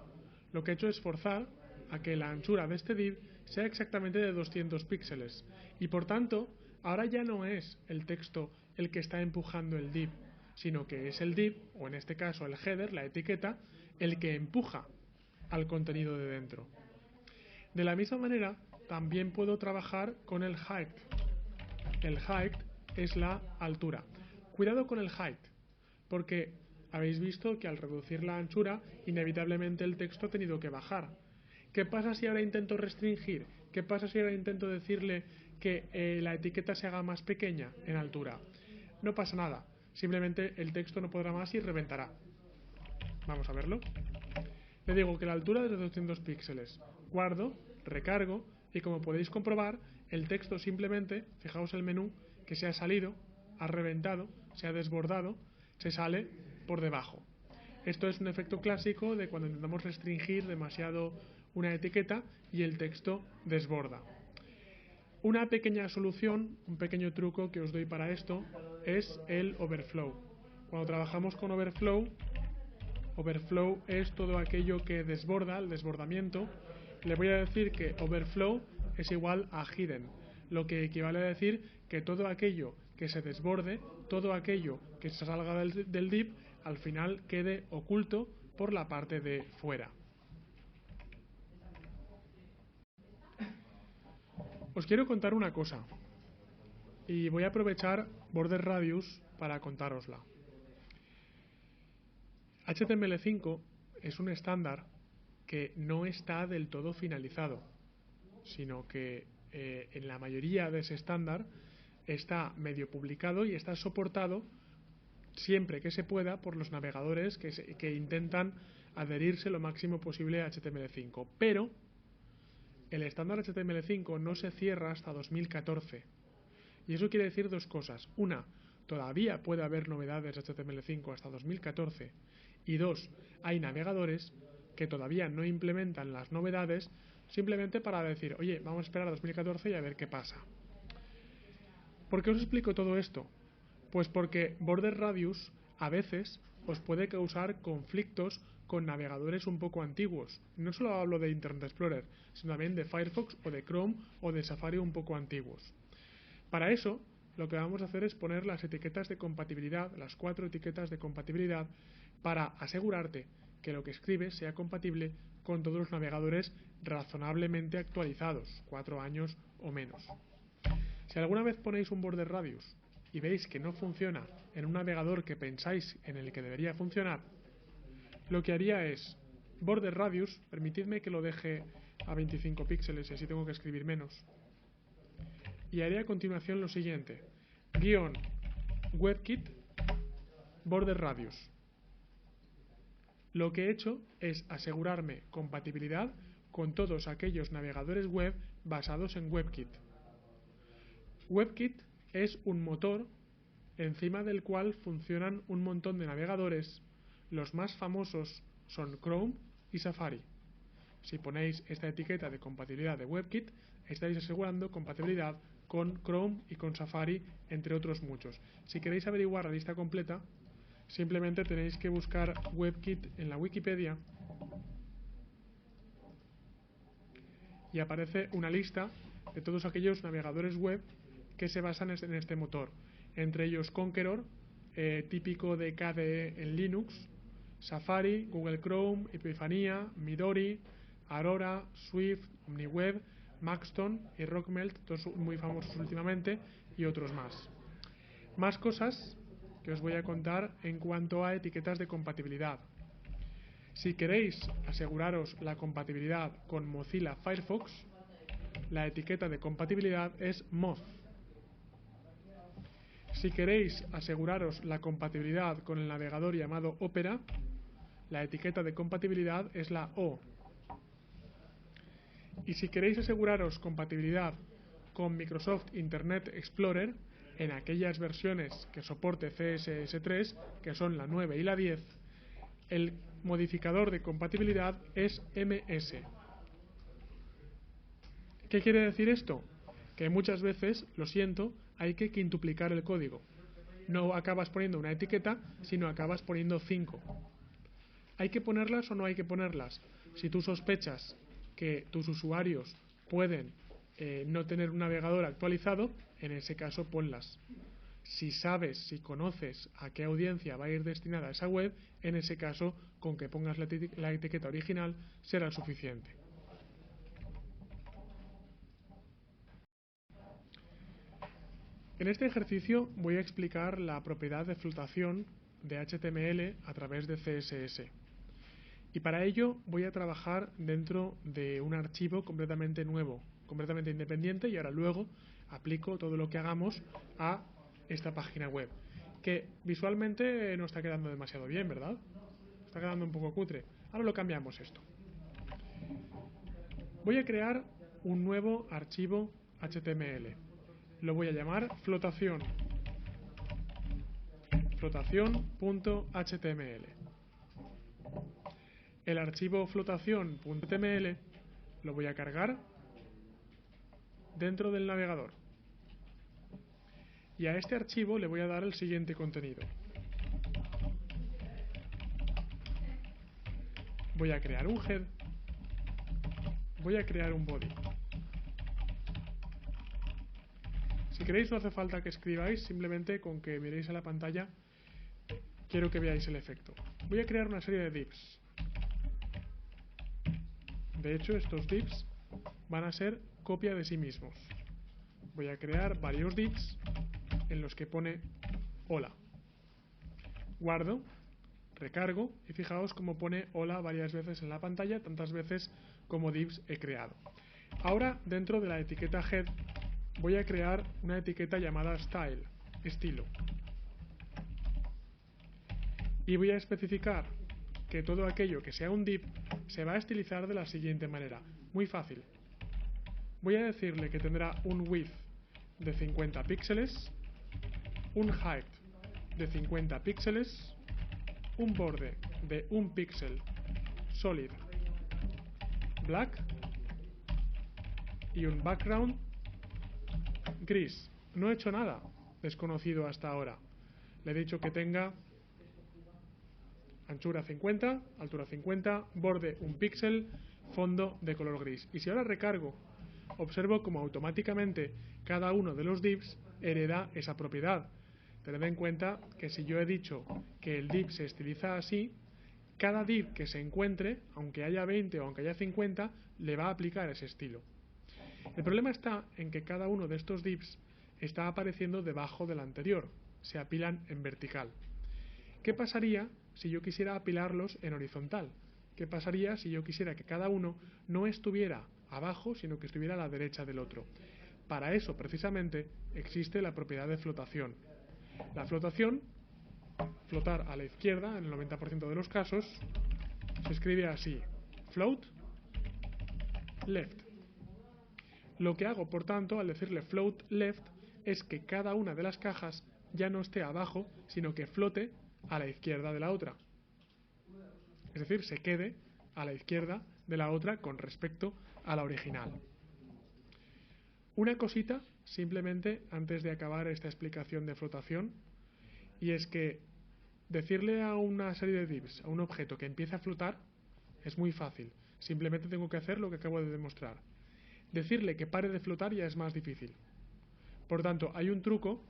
lo que he hecho es forzar a que la anchura de este div sea exactamente de 200 píxeles y por tanto ahora ya no es el texto el que está empujando el div, sino que es el div, o en este caso el header, la etiqueta, el que empuja al contenido de dentro. De la misma manera, también puedo trabajar con el height. El height es la altura. Cuidado con el height, porque habéis visto que al reducir la anchura, inevitablemente el texto ha tenido que bajar. ¿Qué pasa si ahora intento restringir? ¿Qué pasa si ahora intento decirle que la etiqueta se haga más pequeña en altura? No pasa nada, simplemente el texto no podrá más y reventará. Vamos a verlo. Le digo que la altura es de 200 píxeles. Guardo, recargo y como podéis comprobar, el texto simplemente, fijaos el menú, que se ha salido, ha reventado, se ha desbordado, se sale por debajo. Esto es un efecto clásico de cuando intentamos restringir demasiado una etiqueta y el texto desborda. Una pequeña solución, un pequeño truco que os doy para esto es el overflow. Cuando trabajamos con overflow es todo aquello que desborda, el desbordamiento. Le voy a decir que overflow es igual a hidden, lo que equivale a decir que todo aquello que se desborde, todo aquello que se salga del div, al final quede oculto por la parte de fuera. Os quiero contar una cosa y voy a aprovechar border radius para contárosla. HTML5 es un estándar que no está del todo finalizado, sino que en la mayoría de ese estándar está medio publicado y está soportado siempre que se pueda por los navegadores que intentan adherirse lo máximo posible a HTML5. Pero el estándar HTML5 no se cierra hasta 2014. Y eso quiere decir dos cosas. Una, todavía puede haber novedades de HTML5 hasta 2014. Y dos, hay navegadores que todavía no implementan las novedades simplemente para decir, oye, vamos a esperar a 2014 y a ver qué pasa. ¿Por qué os explico todo esto? Pues porque border radius a veces os puede causar conflictos con navegadores un poco antiguos. No solo hablo de Internet Explorer, sino también de Firefox o de Chrome o de Safari un poco antiguos. Para eso, lo que vamos a hacer es poner las etiquetas de compatibilidad, las 4 etiquetas de compatibilidad, para asegurarte que lo que escribes sea compatible con todos los navegadores razonablemente actualizados, 4 años o menos. Si alguna vez ponéis un border radius y veis que no funciona en un navegador que pensáis en el que debería funcionar, lo que haría es border radius, permitidme que lo deje a 25 píxeles y así tengo que escribir menos, y haré a continuación lo siguiente: guión webkit border radius. Lo que he hecho es asegurarme compatibilidad con todos aquellos navegadores web basados en WebKit. WebKit es un motor encima del cual funcionan un montón de navegadores. Los más famosos son Chrome y Safari. Si ponéis esta etiqueta de compatibilidad de WebKit, estáis asegurando compatibilidad con Chrome y con Safari, entre otros muchos. Si queréis averiguar la lista completa, simplemente tenéis que buscar WebKit en la Wikipedia y aparece una lista de todos aquellos navegadores web que se basan en este motor, entre ellos Conqueror, típico de KDE en Linux, Safari, Google Chrome, Epifanía, Midori, Aurora, Swift, OmniWeb, Maxton y Rockmelt, todos muy famosos últimamente, y otros más. Más cosas que os voy a contar en cuanto a etiquetas de compatibilidad. Si queréis aseguraros la compatibilidad con Mozilla Firefox, la etiqueta de compatibilidad es Moz. Si queréis aseguraros la compatibilidad con el navegador llamado Opera, la etiqueta de compatibilidad es la O. Y si queréis aseguraros compatibilidad con Microsoft Internet Explorer, en aquellas versiones que soporte CSS3, que son la 9 y la 10, el modificador de compatibilidad es ms. ¿Qué quiere decir esto? Que muchas veces, lo siento, hay que quintuplicar el código. No acabas poniendo una etiqueta, sino acabas poniendo 5. ¿Hay que ponerlas o no hay que ponerlas? Si tú sospechas que tus usuarios pueden no tener un navegador actualizado, en ese caso ponlas. Si sabes, si conoces a qué audiencia va a ir destinada esa web, en ese caso, con que pongas la etiqueta original será suficiente. En este ejercicio voy a explicar la propiedad de flotación de HTML a través de CSS. Y para ello voy a trabajar dentro de un archivo completamente nuevo, completamente independiente, y ahora luego aplico todo lo que hagamos a esta página web, que visualmente no está quedando demasiado bien, ¿verdad? Está quedando un poco cutre. Ahora lo cambiamos esto. Voy a crear un nuevo archivo HTML. Lo voy a llamar flotación. Flotación.html. El archivo flotación.html lo voy a cargar dentro del navegador. Y a este archivo le voy a dar el siguiente contenido. Voy a crear un head. Voy a crear un body. Si queréis no hace falta que escribáis, simplemente con que miréis a la pantalla quiero que veáis el efecto. Voy a crear una serie de divs. De hecho, estos divs van a ser copia de sí mismos. Voy a crear varios divs en los que pone hola. Guardo, recargo y fijaos cómo pone hola varias veces en la pantalla, tantas veces como divs he creado. Ahora, dentro de la etiqueta head, voy a crear una etiqueta llamada style, estilo. Y voy a especificar que todo aquello que sea un div se va a estilizar de la siguiente manera. Muy fácil. Voy a decirle que tendrá un width de 50 píxeles, un height de 50 píxeles, un borde de 1 píxel solid black y un background gris. No he hecho nada desconocido hasta ahora. Le he dicho que tenga anchura 50, altura 50, borde 1 píxel, fondo de color gris. Y si ahora recargo, observo como automáticamente cada uno de los divs hereda esa propiedad. Tened en cuenta que si yo he dicho que el div se estiliza así, cada div que se encuentre, aunque haya 20 o aunque haya 50, le va a aplicar ese estilo. El problema está en que cada uno de estos divs está apareciendo debajo del anterior, se apilan en vertical. ¿Qué pasaría si yo quisiera apilarlos en horizontal? ¿Qué pasaría si yo quisiera que cada uno no estuviera abajo, sino que estuviera a la derecha del otro? Para eso, precisamente, existe la propiedad de flotación. La flotación, flotar a la izquierda, en el 90% de los casos, se escribe así: float left. Lo que hago, por tanto, al decirle float left, es que cada una de las cajas ya no esté abajo, sino que flote a la izquierda de la otra. Es decir, se quede a la izquierda de la otra con respecto a la original. Una cosita, simplemente, antes de acabar esta explicación de flotación, y es que decirle a una serie de divs, a un objeto que empiece a flotar, es muy fácil. Simplemente tengo que hacer lo que acabo de demostrar. Decirle que pare de flotar ya es más difícil. Por tanto, hay un truco.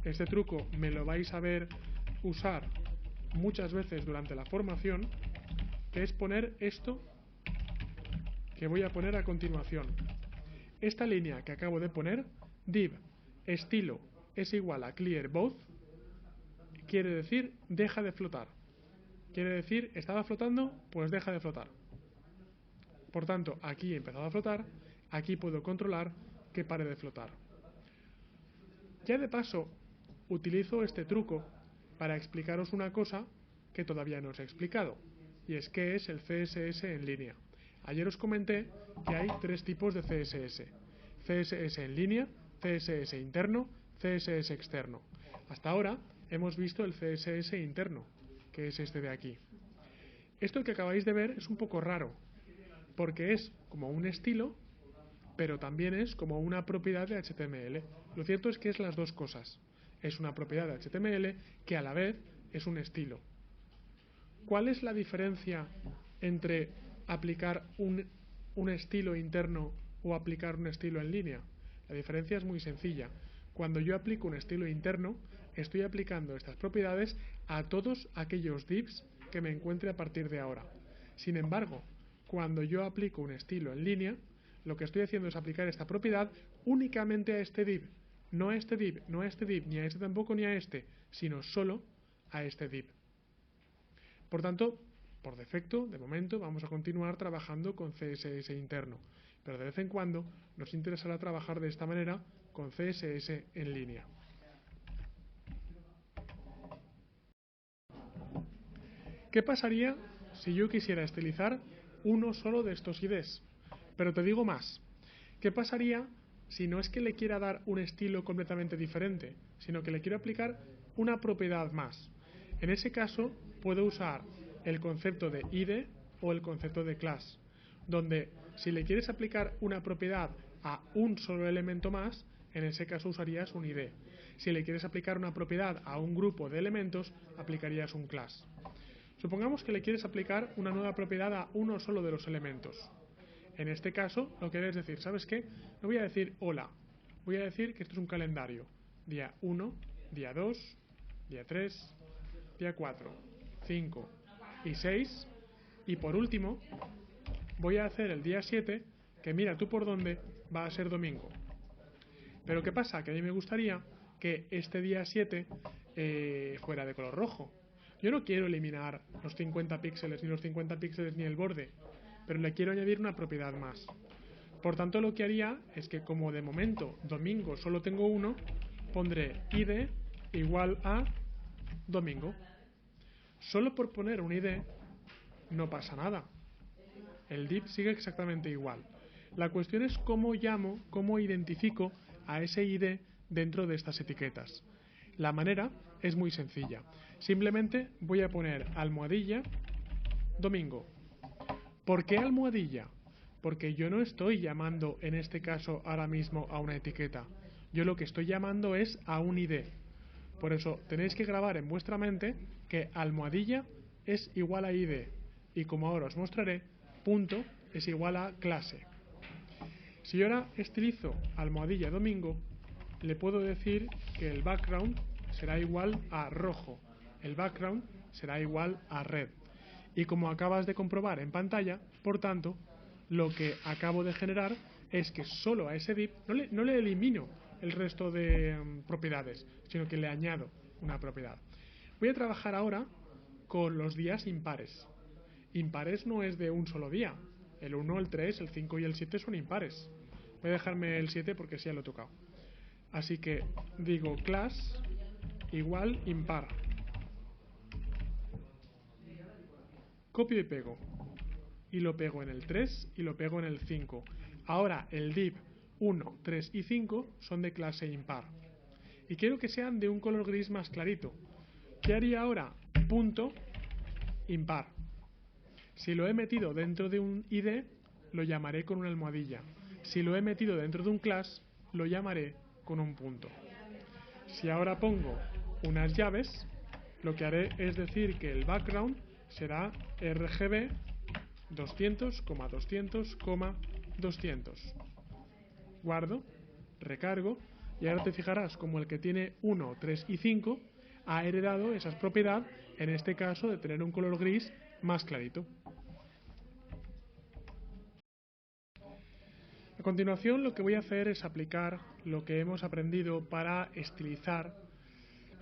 Este truco me lo vais a ver usar muchas veces durante la formación, que es poner esto que voy a poner a continuación. Esta línea que acabo de poner, div estilo es igual a clear both, quiere decir deja de flotar. Quiere decir, estaba flotando, pues deja de flotar. Por tanto, aquí he empezado a flotar, aquí puedo controlar que pare de flotar. Ya de paso, utilizo este truco para explicaros una cosa que todavía no os he explicado, y es qué es el CSS en línea. Ayer os comenté que hay 3 tipos de CSS. CSS en línea, CSS interno, CSS externo. Hasta ahora hemos visto el CSS interno, que es este de aquí. Esto que acabáis de ver es un poco raro, porque es como un estilo, pero también es como una propiedad de HTML. Lo cierto es que es las dos cosas. Es una propiedad de HTML que a la vez es un estilo. ¿Cuál es la diferencia entre aplicar un estilo interno o aplicar un estilo en línea? La diferencia es muy sencilla. Cuando yo aplico un estilo interno, estoy aplicando estas propiedades a todos aquellos divs que me encuentre a partir de ahora. Sin embargo, cuando yo aplico un estilo en línea, lo que estoy haciendo es aplicar esta propiedad únicamente a este div. No a este div, no a este div, ni a este tampoco, ni a este, sino solo a este div. Por tanto, por defecto, de momento, vamos a continuar trabajando con CSS interno, pero de vez en cuando nos interesará trabajar de esta manera con CSS en línea. ¿Qué pasaría si yo quisiera estilizar uno solo de estos IDs? Pero te digo más. ¿Qué pasaría si no es que le quiera dar un estilo completamente diferente, sino que le quiero aplicar una propiedad más? En ese caso, puedo usar el concepto de ID o el concepto de class, donde si le quieres aplicar una propiedad a un solo elemento más, en ese caso usarías un ID. Si le quieres aplicar una propiedad a un grupo de elementos, aplicarías un class. Supongamos que le quieres aplicar una nueva propiedad a uno solo de los elementos. En este caso, lo que debes decir, ¿sabes qué? No voy a decir hola, voy a decir que esto es un calendario. Día 1, día 2, día 3, día 4, 5 y 6. Y por último, voy a hacer el día 7, que mira tú por dónde va a ser domingo. Pero ¿qué pasa? Que a mí me gustaría que este día 7 fuera de color rojo. Yo no quiero eliminar los 50 píxeles, ni los 50 píxeles, ni el borde, pero le quiero añadir una propiedad más. Por tanto, lo que haría es que, como de momento domingo solo tengo uno, pondré id igual a domingo. Solo por poner un id no pasa nada. El div sigue exactamente igual. La cuestión es cómo llamo, cómo identifico a ese id dentro de estas etiquetas. La manera es muy sencilla. Simplemente voy a poner almohadilla domingo. ¿Por qué almohadilla? Porque yo no estoy llamando en este caso ahora mismo a una etiqueta. Yo lo que estoy llamando es a un id. Por eso tenéis que grabar en vuestra mente que almohadilla es igual a id. Y como ahora os mostraré, punto es igual a clase. Si yo ahora estilizo almohadilla domingo, le puedo decir que el background será igual a rojo, el background será igual a red. Y como acabas de comprobar en pantalla, por tanto, lo que acabo de generar es que solo a ese div no le elimino el resto de propiedades, sino que le añado una propiedad. Voy a trabajar ahora con los días impares. Impares no es de un solo día. El 1, el 3, el 5 y el 7 son impares. Voy a dejarme el 7 porque sí ya lo he tocado. Así que digo class igual impar. Copio y pego. Y lo pego en el 3 y lo pego en el 5. Ahora el div 1, 3 y 5 son de clase impar. Y quiero que sean de un color gris más clarito. ¿Qué haría ahora? Punto impar. Si lo he metido dentro de un id, lo llamaré con una almohadilla. Si lo he metido dentro de un class, lo llamaré con un punto. Si ahora pongo unas llaves, lo que haré es decir que el background será RGB 200, 200, 200. Guardo, recargo y ahora te fijarás como el que tiene 1, 3 y 5 ha heredado esa propiedad, en este caso de tener un color gris más clarito. A continuación lo que voy a hacer es aplicar lo que hemos aprendido para estilizar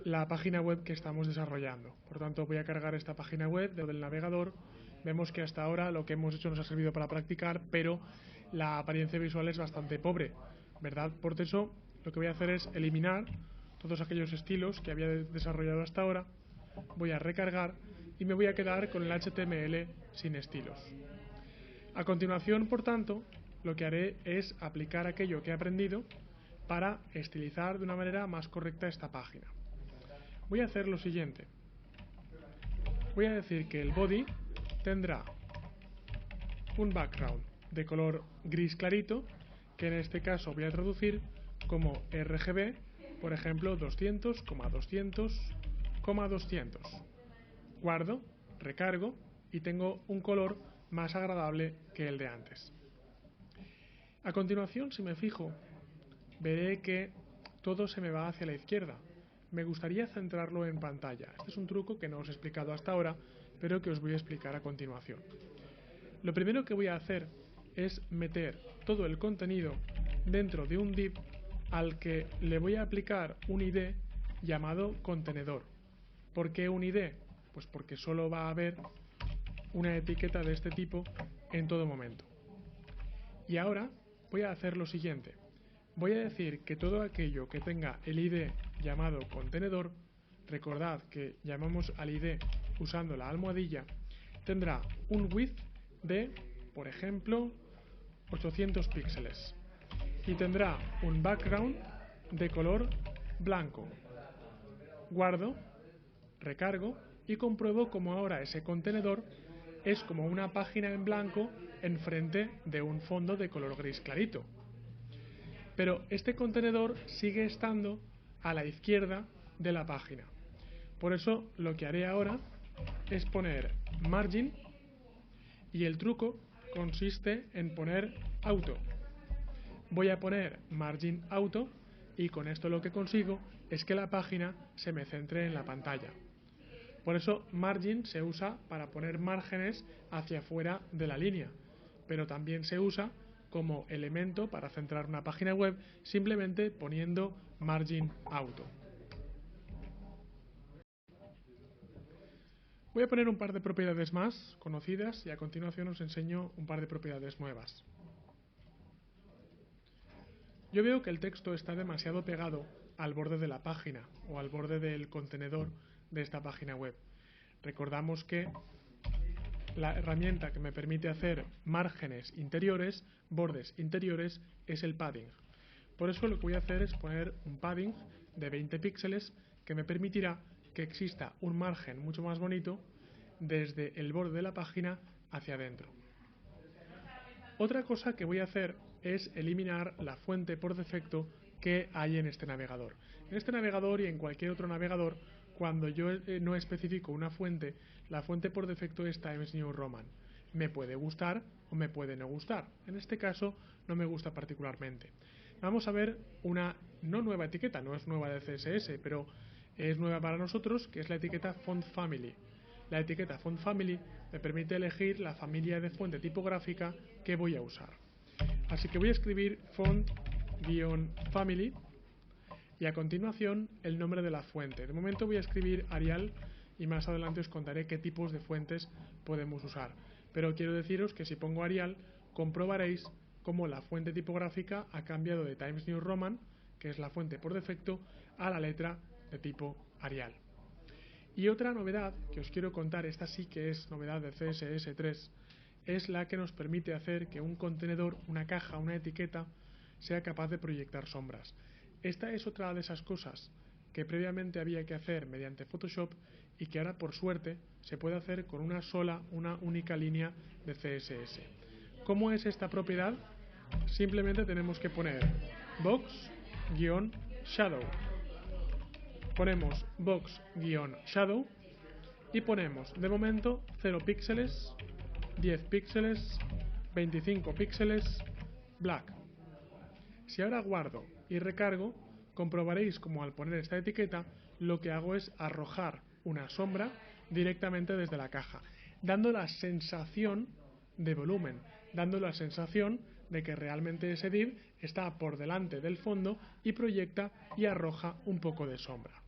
la página web que estamos desarrollando. Por tanto, voy a cargar esta página web del navegador. Vemos que hasta ahora lo que hemos hecho nos ha servido para practicar, pero la apariencia visual es bastante pobre, ¿verdad? Por eso, lo que voy a hacer es eliminar todos aquellos estilos que había desarrollado hasta ahora. Voy a recargar y me voy a quedar con el HTML sin estilos. A continuación, por tanto, lo que haré es aplicar aquello que he aprendido para estilizar de una manera más correcta esta página. Voy a hacer lo siguiente. Voy a decir que el body tendrá un background de color gris clarito, que en este caso voy a traducir como RGB, por ejemplo 200,200,200. Guardo, recargo y tengo un color más agradable que el de antes. A continuación, si me fijo, veré que todo se me va hacia la izquierda. Me gustaría centrarlo en pantalla. Este es un truco que no os he explicado hasta ahora, pero que os voy a explicar a continuación. Lo primero que voy a hacer es meter todo el contenido dentro de un div al que le voy a aplicar un ID llamado contenedor. ¿Por qué un ID? Pues porque solo va a haber una etiqueta de este tipo en todo momento. Y ahora voy a hacer lo siguiente. Voy a decir que todo aquello que tenga el ID llamado contenedor, recordad que llamamos al ID usando la almohadilla, tendrá un width de, por ejemplo, 800 píxeles y tendrá un background de color blanco. Guardo, recargo y compruebo como ahora ese contenedor es como una página en blanco enfrente de un fondo de color gris clarito. Pero este contenedor sigue estando a la izquierda de la página. Por eso lo que haré ahora es poner margin y el truco consiste en poner auto. Voy a poner margin auto y con esto lo que consigo es que la página se me centre en la pantalla. Por eso margin se usa para poner márgenes hacia afuera de la línea, pero también se usa como elemento para centrar una página web simplemente poniendo margin auto. Voy a poner un par de propiedades más conocidas y a continuación os enseño un par de propiedades nuevas. Yo veo que el texto está demasiado pegado al borde de la página o al borde del contenedor de esta página web. Recordamos que la herramienta que me permite hacer márgenes interiores, bordes interiores, es el padding. Por eso lo que voy a hacer es poner un padding de 20 píxeles que me permitirá que exista un margen mucho más bonito desde el borde de la página hacia adentro. Otra cosa que voy a hacer es eliminar la fuente por defecto que hay en este navegador. En este navegador y en cualquier otro navegador, cuando yo no especifico una fuente, la fuente por defecto es Times New Roman. Me puede gustar o me puede no gustar. En este caso no me gusta particularmente. Vamos a ver una no nueva etiqueta, no es nueva de CSS, pero es nueva para nosotros, que es la etiqueta Font Family. La etiqueta Font Family me permite elegir la familia de fuente tipográfica que voy a usar. Así que voy a escribir font-family y a continuación el nombre de la fuente. De momento voy a escribir Arial y más adelante os contaré qué tipos de fuentes podemos usar. Pero quiero deciros que si pongo Arial comprobaréis cómo la fuente tipográfica ha cambiado de Times New Roman, que es la fuente por defecto, a la letra de tipo Arial. Y otra novedad que os quiero contar, esta sí que es novedad de CSS 3, es la que nos permite hacer que un contenedor, una caja, una etiqueta, sea capaz de proyectar sombras. Esta es otra de esas cosas que previamente había que hacer mediante Photoshop y que ahora por suerte se puede hacer con una única línea de CSS. ¿Cómo es esta propiedad? Simplemente tenemos que poner box-shadow. Ponemos box-shadow y ponemos de momento 0 píxeles, 10 píxeles, 25 píxeles, black. Si ahora guardo y recargo, comprobaréis como al poner esta etiqueta lo que hago es arrojar una sombra directamente desde la caja, dando la sensación de volumen, dando la sensación de que realmente ese div está por delante del fondo y proyecta y arroja un poco de sombra.